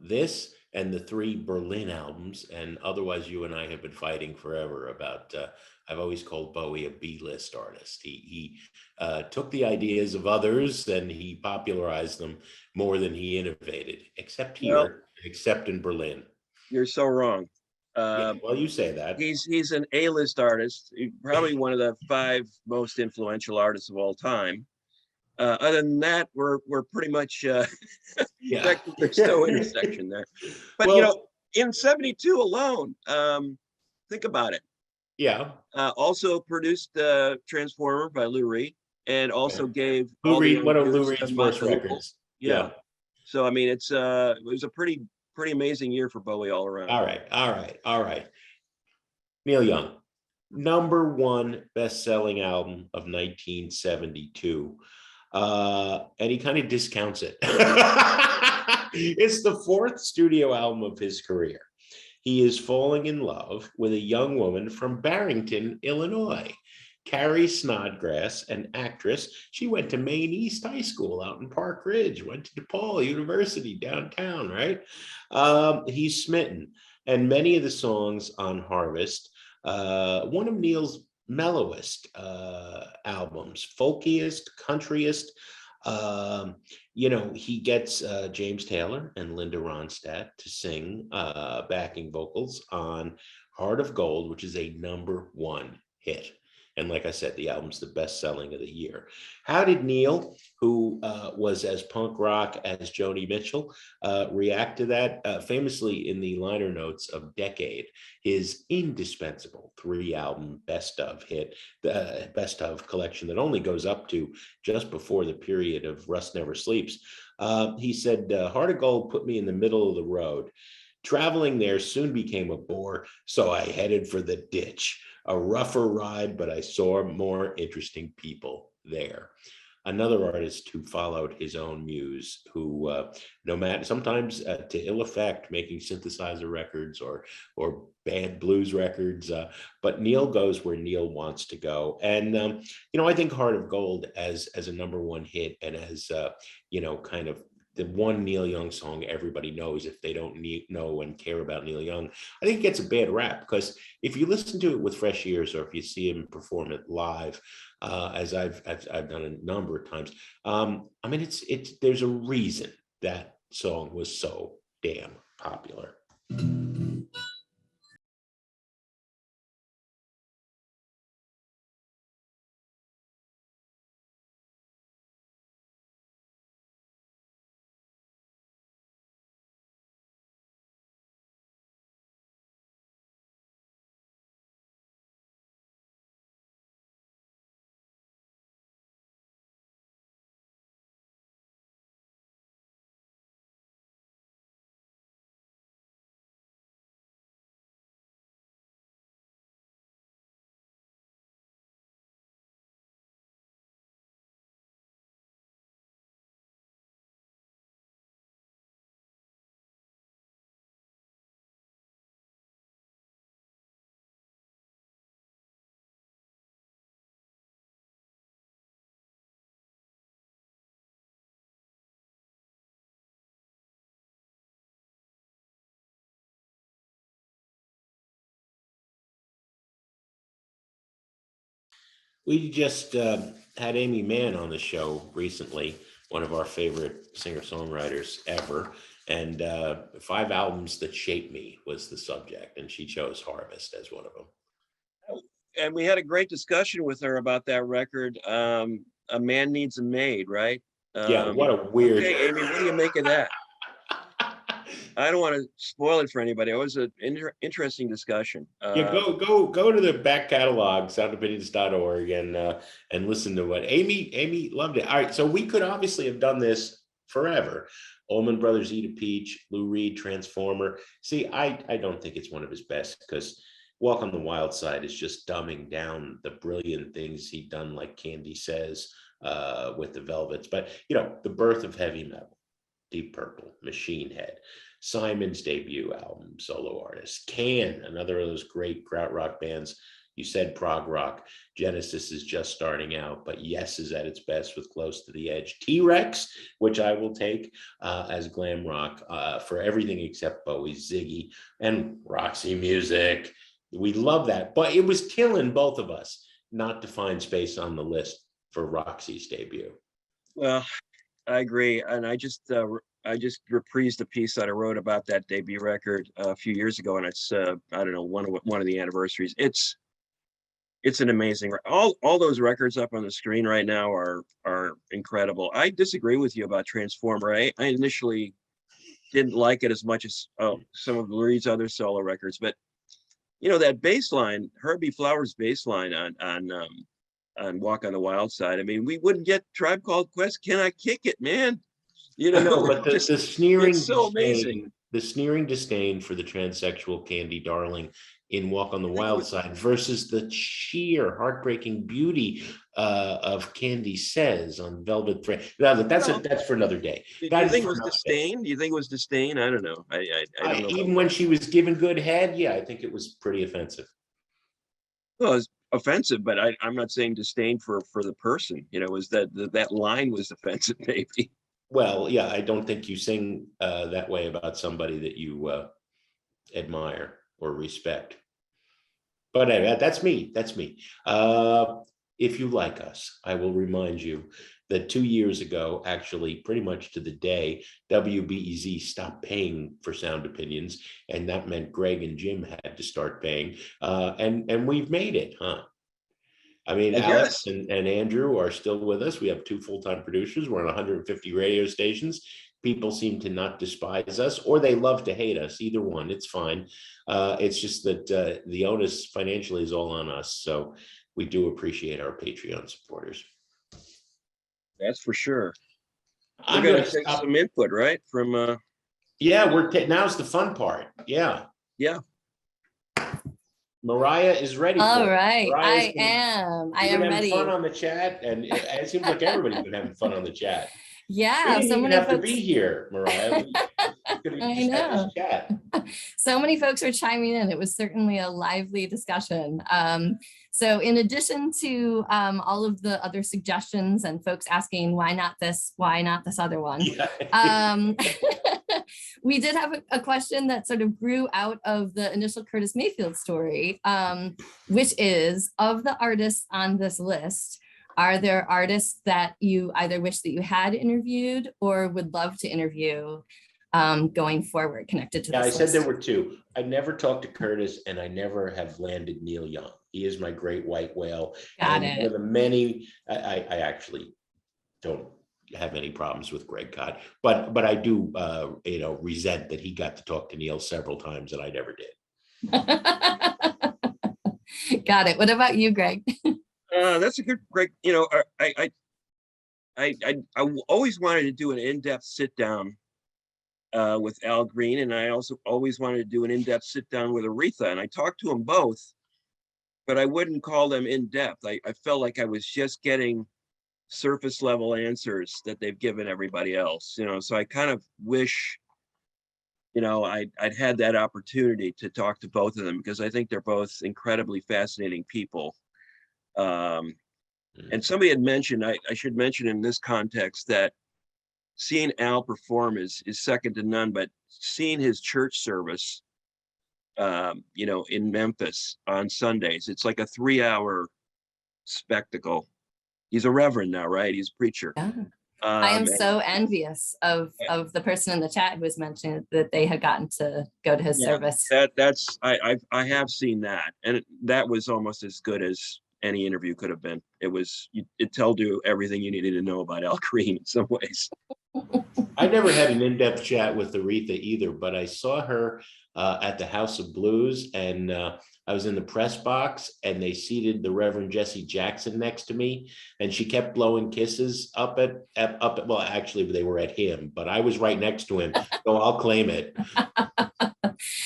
This and the 3 Berlin albums, and otherwise you and I have been fighting forever about. I've always called Bowie a B-list artist. He took the ideas of others and he popularized them more than he innovated, except here, except in Berlin. You're so wrong. Yeah, well, you say that. He's an A-list artist, probably one of the 5 most influential artists of all time. Other than that, we're pretty much Yeah. there's no intersection there. But Well, in 72 alone. Think about it. Yeah. Also produced Transformer by Lou Reed, and also gave Lou all the Reed, one of Lou interviews Reed's to Mott first the Hoople. records. Yeah. So I mean, it was a pretty amazing year for Bowie all around. All right. Neil Young, #1 best-selling album of 1972. And he kind of discounts it. It's the 4th studio album of his career. He is falling in love with a young woman from Barrington, Illinois. Carrie Snodgrass, an actress. She went to Maine East High School out in Park Ridge, went to DePaul University downtown, right? He's smitten. And many of the songs on Harvest, one of Neil's mellowest albums, folkiest, countryest. He gets James Taylor and Linda Ronstadt to sing backing vocals on Heart of Gold, which is a #1 hit. And like I said, the album's the best selling of the year. How did Neil, who was as punk rock as Joni Mitchell, react to that? Famously in the liner notes of Decade, his indispensable 3-album best of hit, best of collection that only goes up to just before the period of Rust Never Sleeps. He said, Heart of Gold put me in the middle of the road. Traveling there soon became a bore, so I headed for the ditch. A rougher ride, but I saw more interesting people there. Another artist who followed his own muse, who no matter sometimes to ill effect, making synthesizer records or bad blues records, but Neil goes where Neil wants to go. And I think Heart of Gold as a #1 hit and as kind of the one Neil Young song everybody knows if they don't know and care about Neil Young. I think it gets a bad rap because if you listen to it with fresh ears or if you see him perform it live, as I've done a number of times, it's there's a reason that song was so damn popular. We just had Amy Mann on the show recently, one of our favorite singer-songwriters ever. And 5 albums that shaped me was the subject, and she chose Harvest as one of them. And we had a great discussion with her about that record. A Man Needs a Maid, right? Yeah, what a weird. Okay, Amy, what do you make of that? I don't want to spoil it for anybody. It was an interesting discussion. Yeah, go to the back catalog, soundopinions.org, and listen to what Amy loved it. All right, so we could obviously have done this forever. Allman Brothers Eat a Peach, Lou Reed, Transformer. See, I don't think it's one of his best because Walk on the Wild Side is just dumbing down the brilliant things he'd done, like Candy Says with the Velvets. But the birth of heavy metal, Deep Purple, Machine Head, Simon's debut album, solo artist, Can, another of those great krautrock bands. You said prog rock. Genesis is just starting out, but Yes is at its best with Close to the Edge. T-Rex, which I will take as glam rock for everything except Bowie's Ziggy, and Roxy Music. We love that, but it was killing both of us not to find space on the list for Roxy's debut. Well, I agree, and I just reprised a piece that I wrote about that debut record a few years ago, and it's I don't know, one of the anniversaries. It's an amazing. All those records up on the screen right now are incredible. I disagree with you about Transformer. I initially didn't like it as much as some of Lurie's other solo records. But you know, that bass line, Herbie Flowers' bass line on Walk on the Wild Side. I mean, we wouldn't get Tribe Called Quest. Can I Kick It, man? You know, No, but the sneering it's so amazing. the sneering disdain for the transsexual Candy Darling in Walk on the Wild Side versus the sheer heartbreaking beauty of Candy Says on Velvet Thread. That's for another day. Do you think it was disdain? Do you think it was disdain? I don't know. I don't know. Even when she was given good head, yeah, I think it was pretty offensive. Well, it's offensive, but I'm not saying disdain for the person. You know, was that line was offensive, maybe. Well, yeah, I don't think you sing that way about somebody that you admire or respect. But that's me. That's me. If you like us, I will remind you that 2 years ago, actually, pretty much to the day, WBEZ stopped paying for Sound Opinions, and that meant Greg and Jim had to start paying. And we've made it, huh? I mean, Alex and Andrew are still with us. We have 2 full-time producers. We're on 150 radio stations. People seem to not despise us, or they love to hate us. Either one, it's fine. It's just that the onus financially is all on us. So we do appreciate our Patreon supporters. That's for sure. We're going to take some input, right? From yeah, now's the fun part. Yeah. Yeah. Mariah is ready. All right, I am ready. Fun on the chat, and it seems like everybody's been having fun on the chat. Yeah, so many folks to be here, Mariah. I know. So many folks are chiming in. It was certainly a lively discussion. So in addition to all of the other suggestions and folks asking why not this other one, yeah. We did have a question that sort of grew out of the initial Curtis Mayfield story, which is, of the artists on this list, are there artists that you either wish that you had interviewed or would love to interview going forward connected to this list? I said there were 2. I never talked to Curtis, and I never have landed Neil Young. He is my great white whale. Got it. One of the many, I actually don't have any problems with Greg Cott, but I do resent that he got to talk to Neil several times and I never did. Got it. What about you, Greg? That's a good, Greg. You know, I always wanted to do an in-depth sit down with Al Green, and I also always wanted to do an in-depth sit down with Aretha, and I talked to them both, but I wouldn't call them in-depth. I felt like I was just getting surface level answers that they've given everybody else, you know. So I kind of wish, you know, I'd had that opportunity to talk to both of them, because I think they're both incredibly fascinating people. And somebody had mentioned, I should mention in this context, that seeing Al perform is second to none, but seeing his church service, you know, in Memphis on Sundays, it's like a 3-hour spectacle. He's a reverend now, right? He's a preacher. Yeah. I am so envious of the person in the chat who was mentioning that they had gotten to go to his service. I have seen that, and that was almost as good as any interview could have been. It told you everything you needed to know about Al Green in some ways. I never had an in-depth chat with Aretha either, but I saw her at the House of Blues, and I was in the press box, and they seated the Reverend Jesse Jackson next to me, and she kept blowing kisses up at well, actually they were at him, but I was right next to him, so I'll claim it.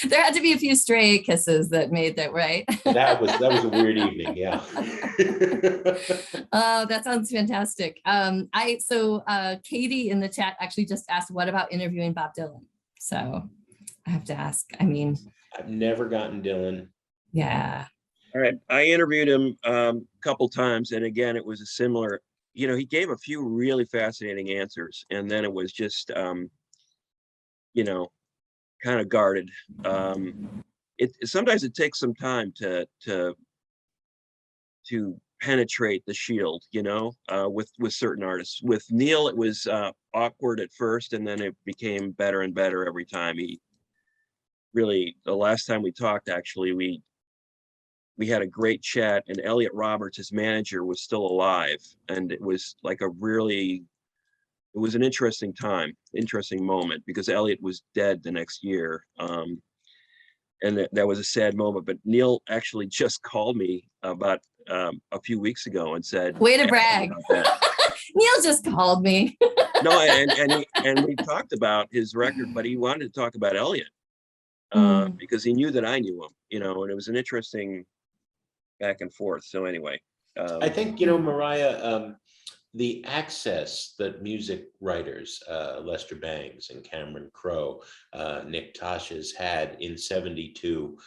There had to be a few stray kisses that made that, right? That was a weird evening, yeah. Oh, that sounds fantastic. Katie in the chat actually just asked, what about interviewing Bob Dylan? So I have to ask. I mean, I've never gotten Dylan. Yeah. All right. I interviewed him a couple times, and again, it was a similar, you know, he gave a few really fascinating answers, and then it was just, you know, kind of guarded. Sometimes it takes some time to penetrate the shield, you know, with certain artists. With Neil, it was awkward at first, and then it became better and better every time. He really, the last time we talked, actually, we had a great chat, and Elliot Roberts, his manager, was still alive, and it was like a really was an interesting time, interesting moment, because Elliot was dead the next year. And that was a sad moment. But Neil actually just called me about a few weeks ago and said, Way to brag. Neil just called me. No, and we talked about his record, but he wanted to talk about Elliot because he knew that I knew him, you know, and it was an interesting back and forth. So anyway, I think, you know, Mariah, the access that music writers, Lester Bangs and Cameron Crowe, Nick Tasha's had in '72,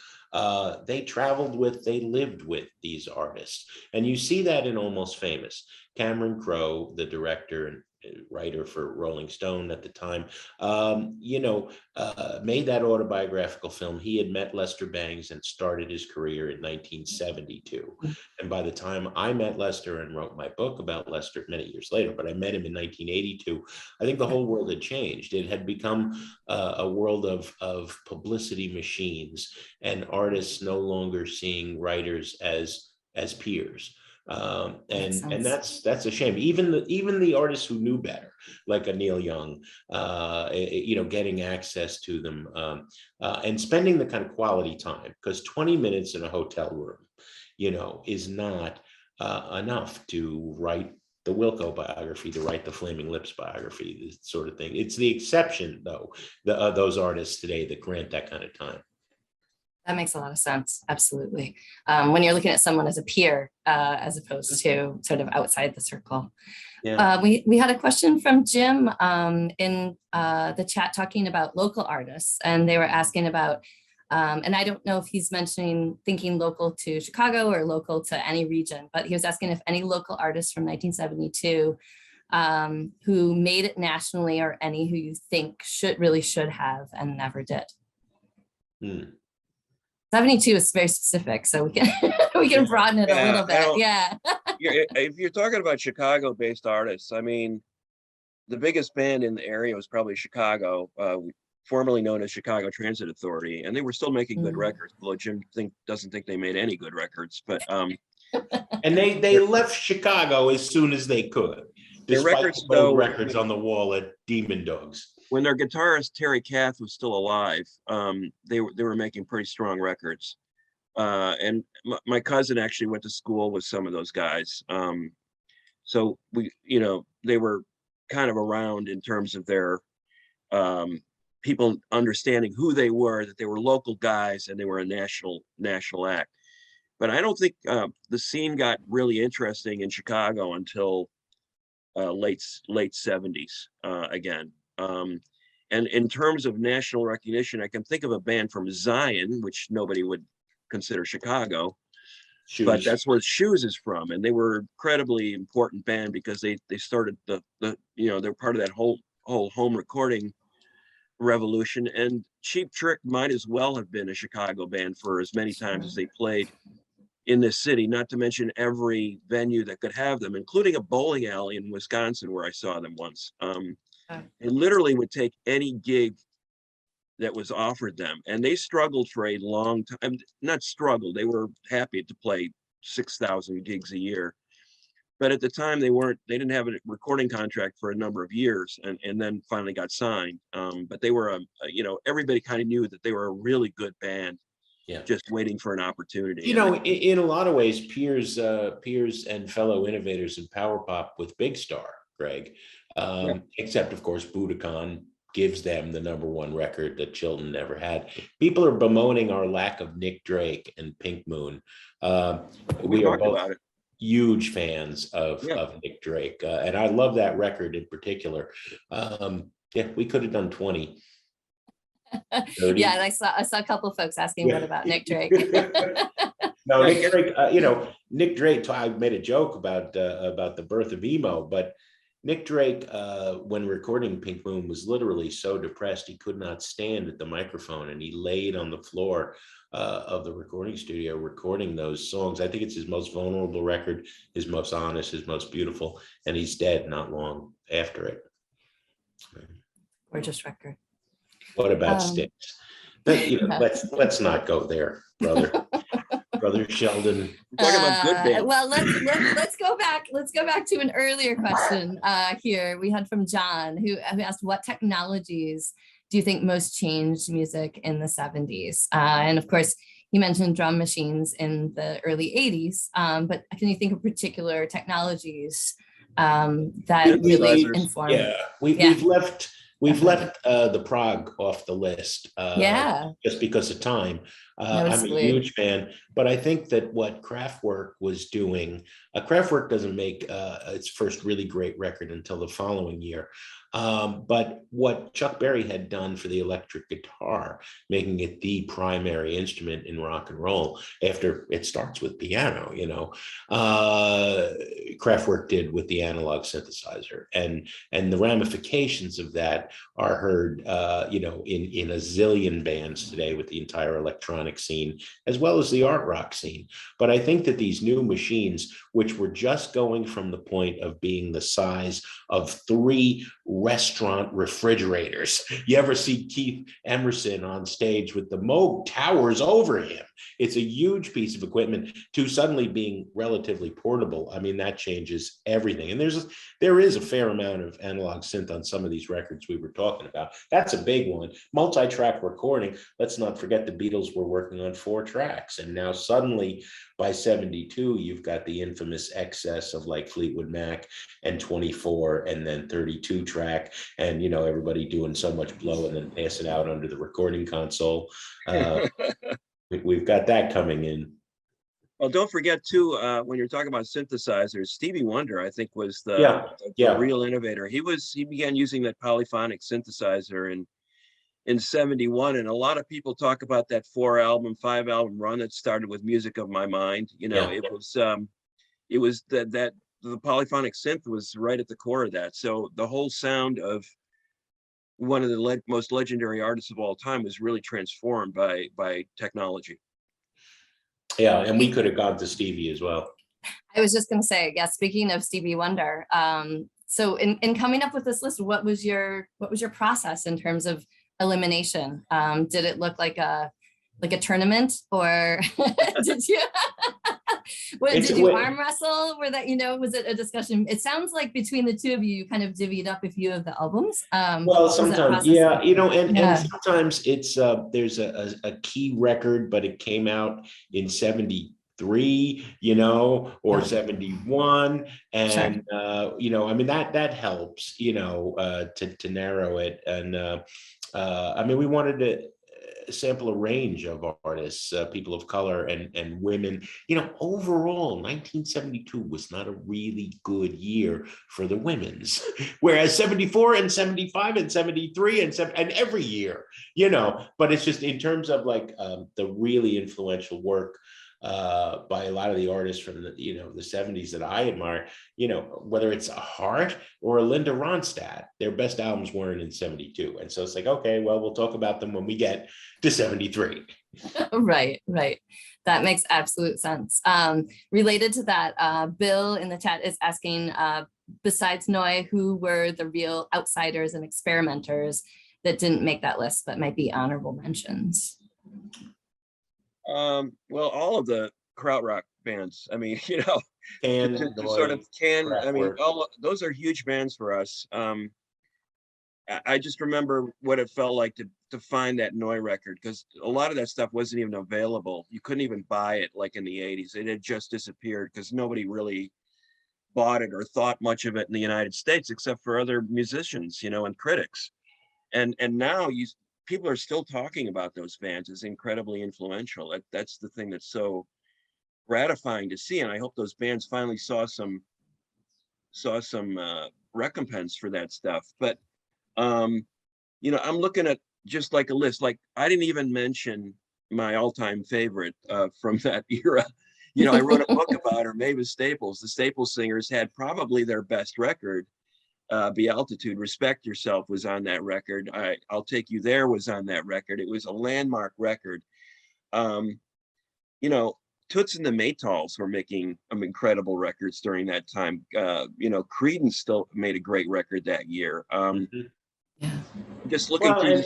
they traveled with, they lived with these artists. And you see that in Almost Famous. Cameron Crowe, the director and writer for Rolling Stone at the time, you know, made that autobiographical film. He had met Lester Bangs and started his career in 1972. And by the time I met Lester and wrote my book about Lester many years later, but I met him in 1982, I think the whole world had changed. It had become a world of publicity machines and artists no longer seeing writers as peers. And that's a shame. Even the artists who knew better, like a Neil Young, you know, getting access to them and spending the kind of quality time, because 20 minutes in a hotel room, you know, is not enough to write the Wilco biography, to write the Flaming Lips biography, this sort of thing. It's the exception, though, those artists today that grant that kind of time. That makes a lot of sense. Absolutely. When you're looking at someone as a peer, as opposed to sort of outside the circle. Yeah. We had a question from Jim in the chat talking about local artists, and they were asking about, and I don't know if he's thinking local to Chicago or local to any region, but he was asking if any local artists from 1972 who made it nationally, or any who you think should have and never did. 72 is very specific, so we can broaden it a little bit. Yeah. If you're talking about Chicago-based artists, I mean, the biggest band in the area was probably Chicago, formerly known as Chicago Transit Authority, and they were still making good records. Although Jim doesn't think they made any good records, but and they left Chicago as soon as they could. Their records, though, records on the wall at Demon Dogs. When their guitarist Terry Kath was still alive, they were making pretty strong records. And my cousin actually went to school with some of those guys. So they were kind of around in terms of their people understanding who they were, that they were local guys and they were a national act. But I don't think the scene got really interesting in Chicago until late 70s again. And in terms of national recognition, I can think of a band from Zion, which nobody would consider Chicago, but that's where Shoes is from. And they were incredibly important band because they started they're part of that whole home recording revolution. And Cheap Trick might as well have been a Chicago band for as many times as they played in this city, not to mention every venue that could have them, including a bowling alley in Wisconsin where I saw them once. They literally would take any gig that was offered them, and they struggled for a long time. Not struggled, they were happy to play 6,000 gigs a year, but at the time they didn't have a recording contract for a number of years, and then finally got signed. But they were everybody kind of knew that they were a really good band. Yeah, just waiting for an opportunity. You know, in a lot of ways, peers and fellow innovators in power pop with Big Star, Greg. Except, of course, Budokan gives them the #1 record that Chilton never had. People are bemoaning our lack of Nick Drake and Pink Moon. We are both huge fans of Nick Drake, and I love that record in particular. We could have done 20. 30. Yeah, I saw a couple of folks asking what about Nick Drake. No, Nick Drake. Nick Drake. I made a joke about the birth of emo, but Nick Drake, when recording Pink Moon, was literally so depressed he could not stand at the microphone, and he laid on the floor of the recording studio recording those songs. I think it's his most vulnerable record, his most honest, his most beautiful, and he's dead not long after it. Gorgeous record. What about Sticks? Let's not go there, brother. Brother Sheldon. We're talking about good bands. Well, let's go back. Let's go back to an earlier question here. We had from John who asked, what technologies do you think most changed music in the 70s? And of course, you mentioned drum machines in the early 80s, but can you think of particular technologies that really informed? Yeah, we've left the prog off the list just because of time. I'm a huge fan, but I think that what Kraftwerk was doing, Kraftwerk doesn't make its first really great record until the following year. But what Chuck Berry had done for the electric guitar, making it the primary instrument in rock and roll after it starts with piano, Kraftwerk did with the analog synthesizer, and the ramifications of that are heard, in a zillion bands today with the entire electronic scene, as well as the art rock scene. But I think that these new machines, which were just going from the point of being the size of 3 restaurant refrigerators. You ever see Keith Emerson on stage with the Moog towers over him? It's a huge piece of equipment to suddenly being relatively portable. I mean, that changes everything. And there is a fair amount of analog synth on some of these records we were talking about. That's a big one. Multi-track recording. Let's not forget the Beatles were working on 4 tracks. And now suddenly by 72, you've got the infamous excess of like Fleetwood Mac and 24 and then 32 track. And, everybody doing so much blow and then passing out under the recording console. We've got that coming in. Well, don't forget too, when you're talking about synthesizers, Stevie Wonder, I think, was the real innovator. He began using that polyphonic synthesizer in 71, and a lot of people talk about that 5-album run that started with Music of My Mind. It was that the polyphonic synth was right at the core of that. So the whole sound of one of the most legendary artists of all time was really transformed by technology. Yeah, and we could have gone to Stevie as well. I was just going to say, speaking of Stevie Wonder, so in coming up with this list, what was your process in terms of elimination? Did it look like a tournament, or did you did you arm wrestle? Was it a discussion? It sounds like between the two of you kind of divvied up a few of the albums. Well, sometimes, and sometimes it's there's a key record, but it came out in 73, or 71, and I mean that helps, to narrow it, and I mean we wanted to sample a range of artists, people of color and women. Overall, 1972 was not a really good year for the women's, whereas 74 and 75 and 73 and every year, but it's just in terms of like the really influential work by a lot of the artists from the 70s that I admire, whether it's a Hart or a Linda Ronstadt, their best albums weren't in 72. And so it's like, okay, well, we'll talk about them when we get to 73. Right. That makes absolute sense. Related to that, Bill in the chat is asking, besides Noi, who were the real outsiders and experimenters that didn't make that list, but might be honorable mentions? Well, all of the krautrock bands. I mean, all those are huge bands for us. I just remember what it felt like to find that Noi record, because a lot of that stuff wasn't even available. You couldn't even buy it like in the 80s. It had just disappeared because nobody really bought it or thought much of it in the United States, except for other musicians, and critics. And now people are still talking about those bands as incredibly influential. That's the thing that's so gratifying to see. And I hope those bands finally saw some recompense for that stuff. But, I'm looking at just like a list, like I didn't even mention my all-time favorite from that era. I wrote a book about her, Mavis Staples. The Staples Singers had probably their best record. Be Altitude, Respect Yourself was on that record. I'll Take You There was on that record. It was a landmark record. Toots and the Maytals were making incredible records during that time. Creedence still made a great record that year. Just looking through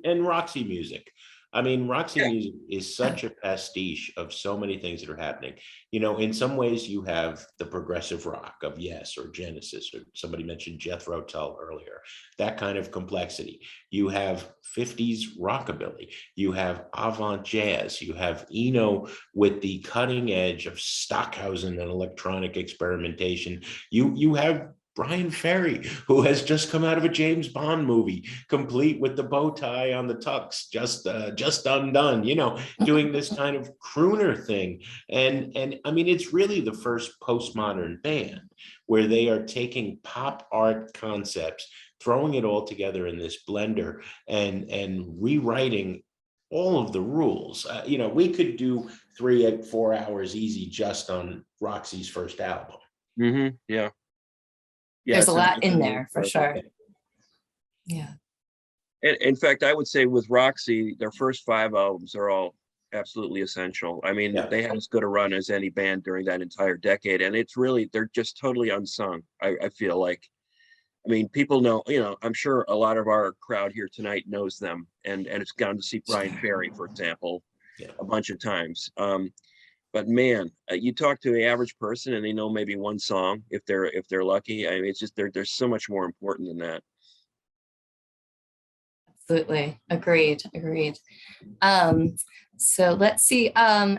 and Roxy Music. I mean, Roxy Yeah. Music is such a pastiche of so many things that are happening. You know, in some ways you have the progressive rock of Yes or Genesis, or somebody mentioned Jethro Tull earlier, that kind of complexity. You have 50s rockabilly, you have avant jazz, you have Eno with the cutting edge of Stockhausen and electronic experimentation. You have Brian Ferry, who has just come out of a James Bond movie, complete with the bow tie on the tux, just undone, you know, doing this kind of crooner thing. And I mean, it's really the first postmodern band where they are taking pop art concepts, throwing it all together in this blender and rewriting all of the rules. You know, we could do 4 hours easy just on Roxy's first album. Mm-hmm. Yeah. There's a it's lot in it's there for incredible. sure. Yeah. And in fact, I would say with Roxy, their first 5 albums are all absolutely essential. I mean, Yeah. they had as good a run as any band during that entire decade. And it's really, they're just totally unsung. I feel like, I mean, people know, you know, I'm sure a lot of our crowd here tonight knows them and it's gone to see Brian Ferry, for example, Yeah. a bunch of times. But man, you talk to the average person and they know maybe one song if they're lucky. I mean, it's just there's so much more important than that. Absolutely. Agreed. So let's see.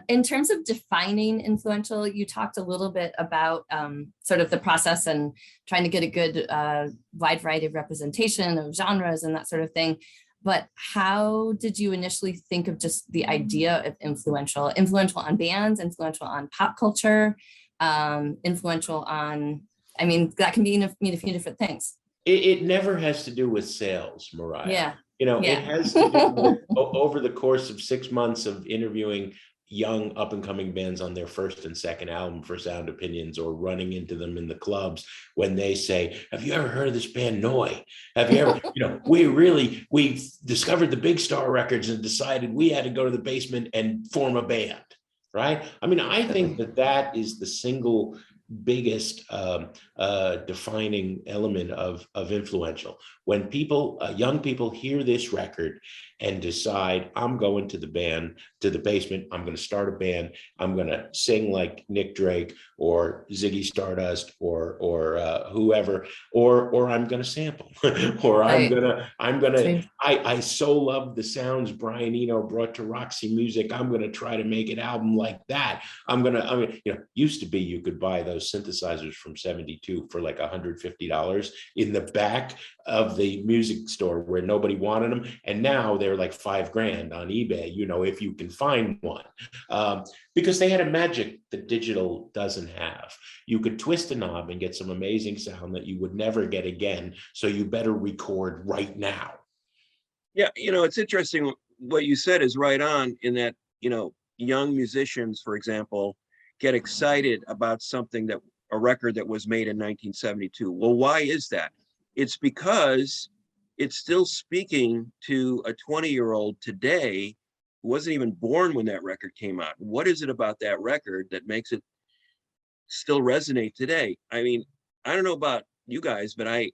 In terms of defining influential, you talked a little bit about sort of the process and trying to get a good wide variety of representation of genres and that sort of thing. But how did you initially think of just the idea of influential on bands, influential on pop culture, influential on, I mean, that can mean a few different things. It never has to do with sales, Mariah. Yeah. You know, Yeah. it has to do with over the course of 6 months of interviewing young up and coming bands on their first and second album for Sound Opinions, or running into them in the clubs when they say, have you ever heard of this band Noi? Have you ever, you know, we discovered the Big Star Records and decided we had to go to the basement and form a band, right? I mean, I think that is the single biggest defining element of influential. When people, young people hear this record and decide, I'm going to the basement, I'm going to start a band, I'm going to sing like Nick Drake or Ziggy Stardust or whoever, or I'm going to sample, or Right. I so love the sounds Brian Eno brought to Roxy Music, I'm going to try to make an album like that. I mean, you know, used to be you could buy those synthesizers from 72 for like $150 in the back of the music store where nobody wanted them, and now they're like $5,000 on eBay, you know, if you can find one, because they had a magic that digital doesn't have. You could twist a knob and get some amazing sound that you would never get again, so you better record right now. Yeah, you know, it's interesting. What you said is right on, in that, you know, young musicians, for example, get excited about a record that was made in 1972. Well, why is that? It's because it's still speaking to a 20-year-old today who wasn't even born when that record came out. What is it about that record that makes it still resonate today? I mean, I don't know about you guys, but I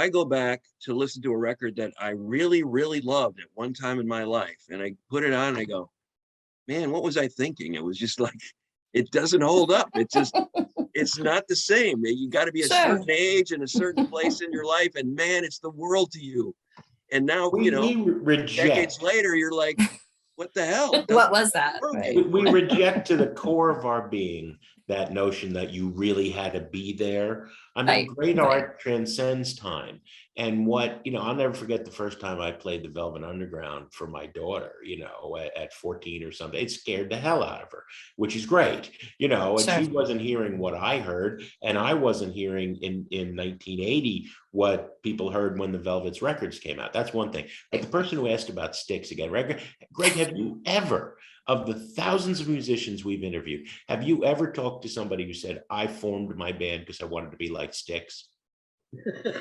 go back to listen to a record that I really, really loved at one time in my life. And I put it on and I go, man, what was I thinking? It was just like, it doesn't hold up. It's not the same. You got to be a certain age and a certain place in your life. And man, it's the world to you. And now, you know, decades later, you're like, what the hell? What was that? Right. We reject to the core of our being that notion that you really had to be there. I mean, great art transcends time. And what, you know, I'll never forget the first time I played the Velvet Underground for my daughter, you know, at 14 or something. It scared the hell out of her, which is great, you know, and she wasn't hearing what I heard, and I wasn't hearing in 1980 what people heard when the Velvet's records came out. That's one thing. But the person who asked about Styx again, Greg, have you ever, of the thousands of musicians we've interviewed, have you ever talked to somebody who said, I formed my band because I wanted to be like Styx?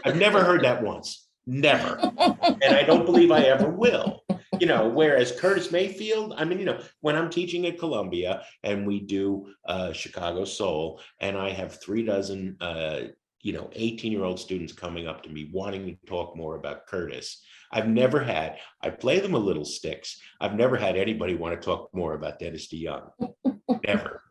I've never heard that once. Never. And I don't believe I ever will. You know, whereas Curtis Mayfield, I mean, you know, when I'm teaching at Columbia and we do Chicago Soul, and I have 36, you know, 18-year-old students coming up to me wanting to talk more about Curtis, I've never had, I play them a little sticks. I've never had anybody want to talk more about Dennis DeYoung. Never.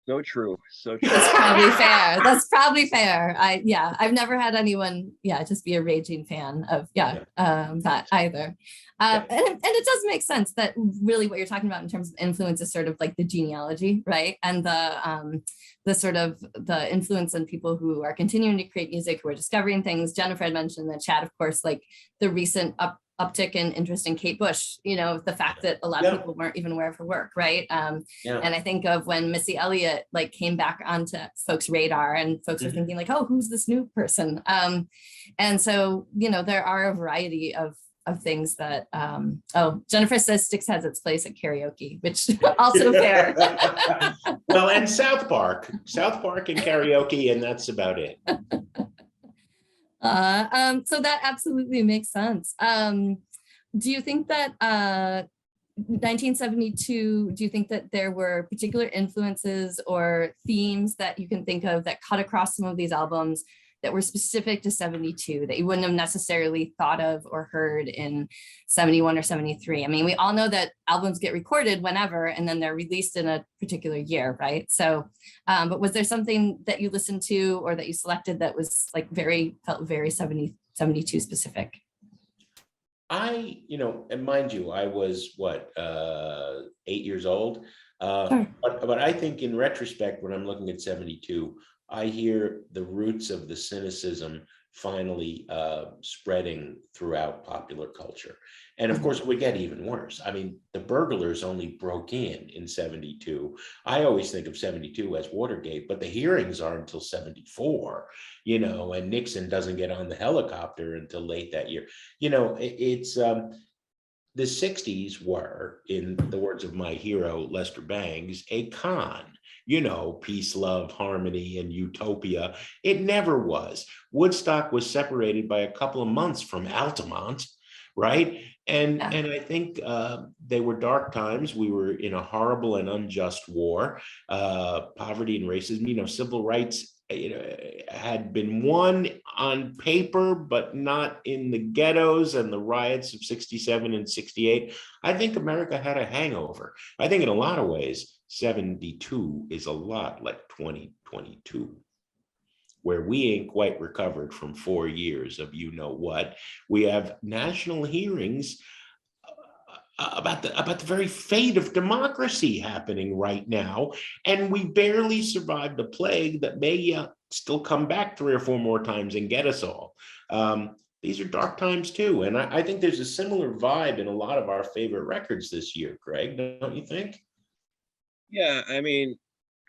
So true. So true. That's probably fair. That's probably fair. I've never had anyone, just be a raging fan of, that either. And it does make sense that really what you're talking about in terms of influence is sort of like the genealogy, right? And the sort of the influence on people who are continuing to create music, who are discovering things. Jennifer had mentioned in the chat, of course, like the recent uptick in interest in Kate Bush, the fact that a lot of people weren't even aware of her work, right? And I think of when Missy Elliott like came back onto folks' radar and folks are thinking like, oh, who's this new person? And so, there are a variety of things that, Jennifer says Styx has its place at karaoke, which also fair. Well, and South Park and karaoke, and that's about it. So that absolutely makes sense. Do you think that 1972, do you think that there were particular influences or themes that you can think of that cut across some of these albums that were specific to 72 that you wouldn't have necessarily thought of or heard in 71 or 73? I mean, we all know that albums get recorded whenever and then they're released in a particular year, right? So, but was there something that you listened to or that you selected that was like felt very 72 specific? And mind you, I was 8 years old. Sure. But I think in retrospect, when I'm looking at 72, I hear the roots of the cynicism finally spreading throughout popular culture. And of course, it would get even worse. I mean, the burglars only broke in 72. I always think of 72 as Watergate, but the hearings are until 74, and Nixon doesn't get on the helicopter until late that year. It's the 60s were, in the words of my hero, Lester Bangs, a con. Peace, love, harmony, and utopia. It never was. Woodstock was separated by a couple of months from Altamont, right? And I think they were dark times. We were in a horrible and unjust war, poverty and racism. Civil rights had been won on paper, but not in the ghettos and the riots of 67 and 68. I think America had a hangover. I think in a lot of ways, 72 is a lot like 2022, where we ain't quite recovered from 4 years of what. We have national hearings about the very fate of democracy happening right now, and we barely survived a plague that may still come back 3 or 4 more times and get us all. These are dark times too, and I think there's a similar vibe in a lot of our favorite records this year, Greg, don't you think? Yeah, I mean,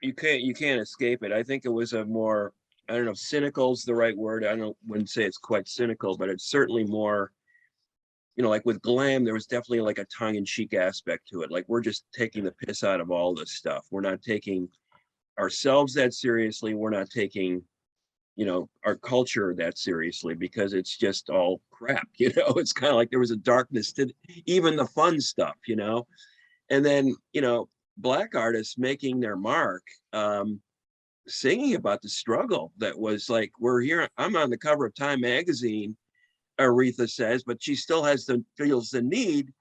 you can't escape it. I think it was a more, I don't know if cynical is the right word. Wouldn't say it's quite cynical, but it's certainly more, like with glam, there was definitely like a tongue-in-cheek aspect to it. Like we're just taking the piss out of all this stuff. We're not taking ourselves that seriously. We're not taking, our culture that seriously because it's just all crap. It's kind of like there was a darkness to even the fun stuff, and then, Black artists making their mark, singing about the struggle that was like, we're here. I'm on the cover of Time magazine, Aretha says, but she still feels the need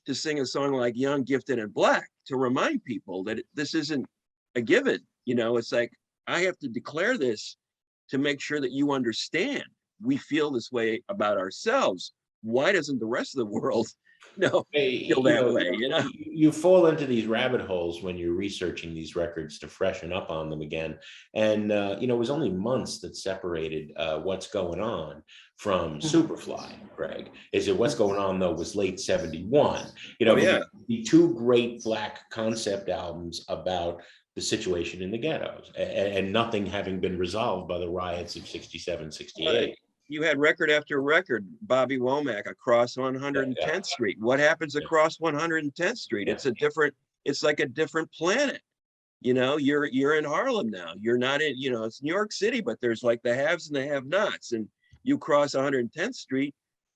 to sing a song like Young, Gifted, and Black to remind people that this isn't a given. It's like, I have to declare this to make sure that you understand we feel this way about ourselves. Why doesn't the rest of the world feel that way? You fall into these rabbit holes when you're researching these records to freshen up on them again. And it was only months that separated What's Going On from Superfly, Greg. What's Going On though was late 71. The two great Black concept albums about the situation in the ghettos and nothing having been resolved by the riots of 67, 68. You had record after record, Bobby Womack across 110th Street. What happens across 110th Street? It's like a different planet. You're in Harlem now. You're not in, it's New York City, but there's like the haves and the have-nots. And you cross 110th Street,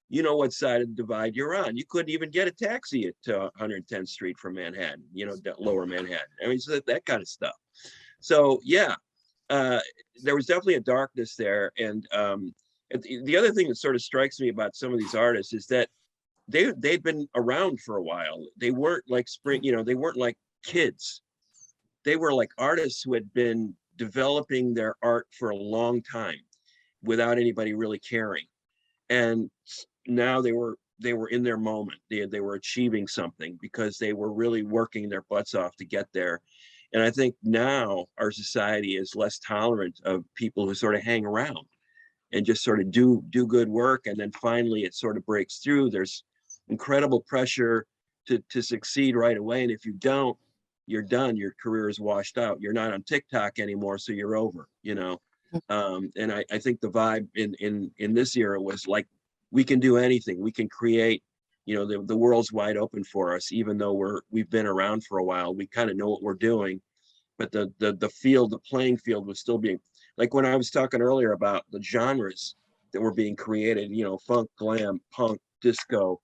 what side of the divide you're on. You couldn't even get a taxi to 110th Street from Manhattan, lower Manhattan. I mean, so that kind of stuff. So yeah, there was definitely a darkness there. And The other thing that sort of strikes me about some of these artists is that they've been around for a while. They weren't like they weren't like kids. They were like artists who had been developing their art for a long time without anybody really caring. And now they were in their moment. They were achieving something because they were really working their butts off to get there. And I think now our society is less tolerant of people who sort of hang around and just sort of do good work, and then finally it sort of breaks through. There's incredible pressure to succeed right away, and if you don't, you're done. Your career is washed out. You're not on TikTok anymore, so you're over. And I think the vibe in this era was like, we can do anything. We can create. The world's wide open for us, even though we've been around for a while. We kind of know what we're doing, but the playing field was still being, like when I was talking earlier about the genres that were being created, funk, glam, punk, disco,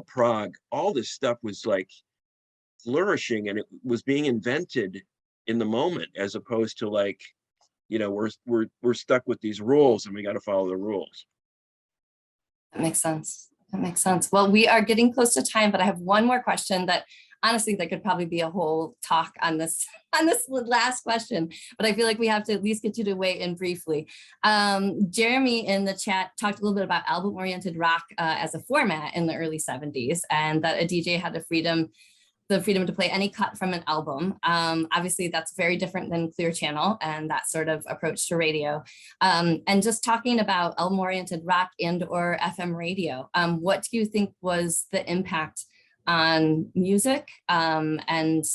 prog, all this stuff was like flourishing, and it was being invented in the moment, as opposed to like, we're stuck with these rules and we got to follow the rules. That makes sense. That makes sense. Well, we are getting close to time, but I have one more question that honestly, there could probably be a whole talk on this last question, but I feel like we have to at least get you to weigh in briefly. Jeremy in the chat talked a little bit about album-oriented rock as a format in the early 70s, and that a DJ had the freedom to play any cut from an album. Obviously, that's very different than Clear Channel and that sort of approach to radio. And just talking about album-oriented rock and or FM radio, what do you think was the impact on music? And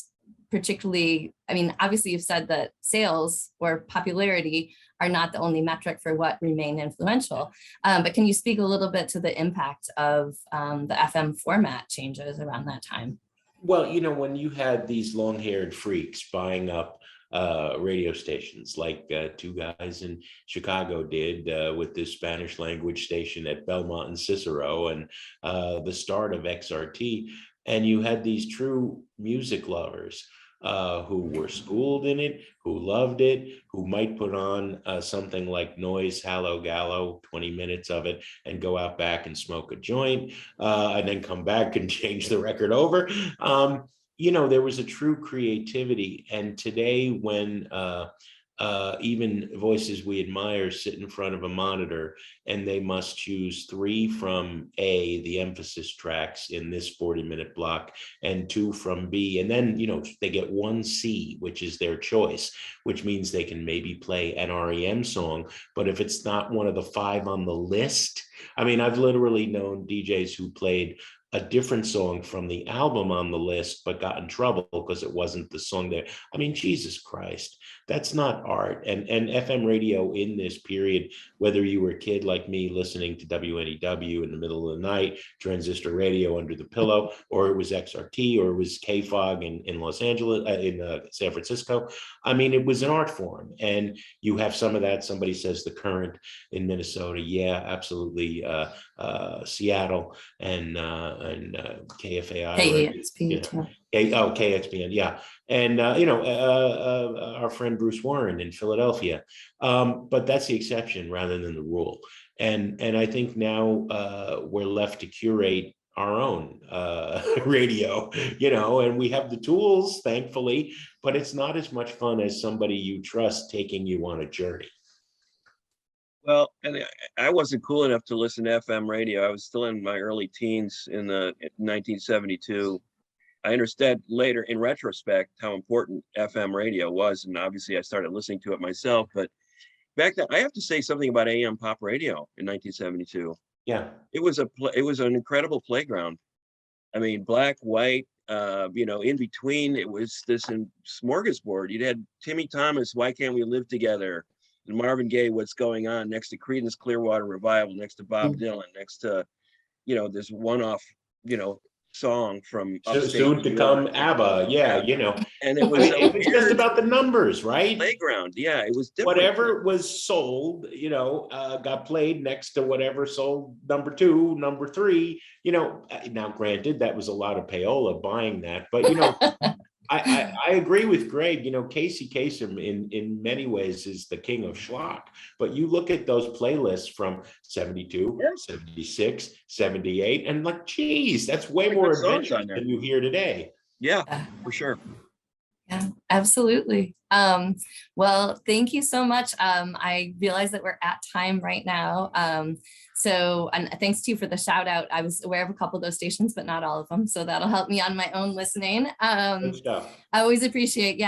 particularly, I mean, obviously you've said that sales or popularity are not the only metric for what remained influential, but can you speak a little bit to the impact of the FM format changes around that time? Well, when you had these long-haired freaks buying up radio stations like two guys in Chicago did with this Spanish language station at Belmont and Cicero, and the start of XRT, and you had these true music lovers who were schooled in it, who loved it, who might put on something like Noise, Hallow Gallow, 20 minutes of it, and go out back and smoke a joint, and then come back and change the record over. There was a true creativity. And today, when even voices we admire sit in front of a monitor and they must choose 3 from A, the emphasis tracks in this 40-minute block, and 2 from B, and then they get 1 C, which is their choice, which means they can maybe play an REM song, but if it's not one of the 5 on the list, I mean, I've literally known DJs who played a different song from the album on the list, but got in trouble because it wasn't the song there. I mean, Jesus Christ, that's not art. And FM radio in this period, whether you were a kid like me listening to WNEW in the middle of the night, transistor radio under the pillow, or it was XRT, or it was KFOG in Los Angeles, in San Francisco. I mean, it was an art form. And you have some of that. Somebody says the Current in Minnesota. Yeah, absolutely. Seattle and KFAI. KXPN, yeah. And, our friend Bruce Warren in Philadelphia. But that's the exception rather than the rule. And I think now we're left to curate our own radio, and we have the tools, thankfully, but it's not as much fun as somebody you trust taking you on a journey. Well, and I wasn't cool enough to listen to FM radio. I was still in my early teens in 1972. I understood later, in retrospect, how important FM radio was, and obviously I started listening to it myself. But back then, I have to say something about AM pop radio in 1972. Yeah, it was an incredible playground. I mean, black, white, in between, it was this smorgasbord. You had Timmy Thomas, Why Can't We Live Together? And Marvin Gaye, What's Going On, next to Creedence Clearwater Revival, next to Bob Dylan, next to, this one-off, song from soon to come ABBA, and it was it was just about the numbers, right? Playground, yeah, it was different. Whatever was sold, got played next to whatever sold number 2, number 3. Now granted, that was a lot of payola buying that, but I agree with Greg. You know, Casey Kasem in many ways is the king of schlock. But you look at those playlists from 72, 76, 78, and like, geez, that's way more songs on adventurous there. than you hear today. Yeah, for sure. Yeah, absolutely. Well, thank you so much. I realize that we're at time right now. And thanks to you for the shout out. I was aware of a couple of those stations, but not all of them. So that'll help me on my own listening. Good stuff. I always appreciate,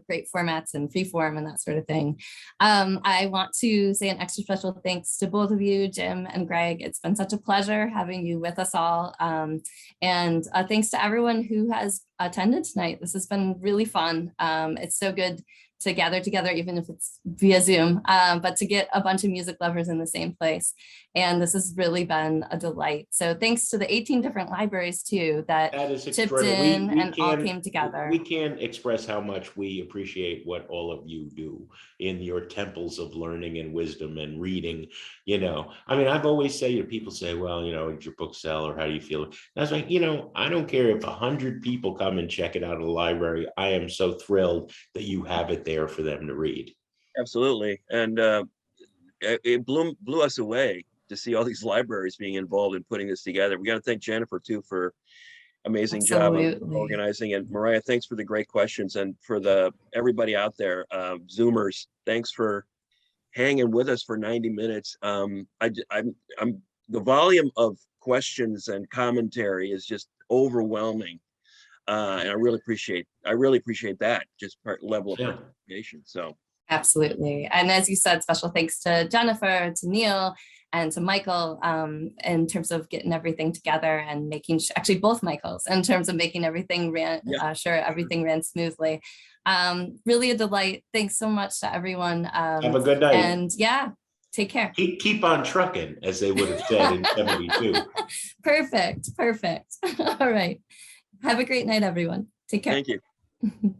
great formats and free form and that sort of thing. I want to say an extra special thanks to both of you, Jim and Greg. It's been such a pleasure having you with us all. And thanks to everyone who has attended tonight. This has been really fun. It's so good to gather together, even if it's via Zoom, but to get a bunch of music lovers in the same place. And this has really been a delight. So thanks to the 18 different libraries too that is chipped extraordinary. in and all came together. We can't express how much we appreciate what all of you do in your temples of learning and wisdom and reading. You know, I mean, I've always said, people say, well, did your book sell, or how do you feel? And I was like, I don't care if 100 people come and check it out at the library. I am so thrilled that you have it there for them to read. Absolutely. And it blew us away to see all these libraries being involved in putting this together. We got to thank Jennifer too for amazing job of organizing, and Mariah, thanks for the great questions, and for everybody out there, Zoomers, thanks for hanging with us for 90 minutes. I'm the volume of questions and commentary is just overwhelming, and I really appreciate that just level of participation. So absolutely. And as you said, special thanks to Jennifer, to Neil, and to Michael, in terms of getting everything together and making actually both Michaels, in terms of making everything everything ran smoothly. Really a delight. Thanks so much to everyone. Have a good night. And take care. Keep on trucking, as they would have said in 72. Perfect. All right. Have a great night, everyone. Take care. Thank you.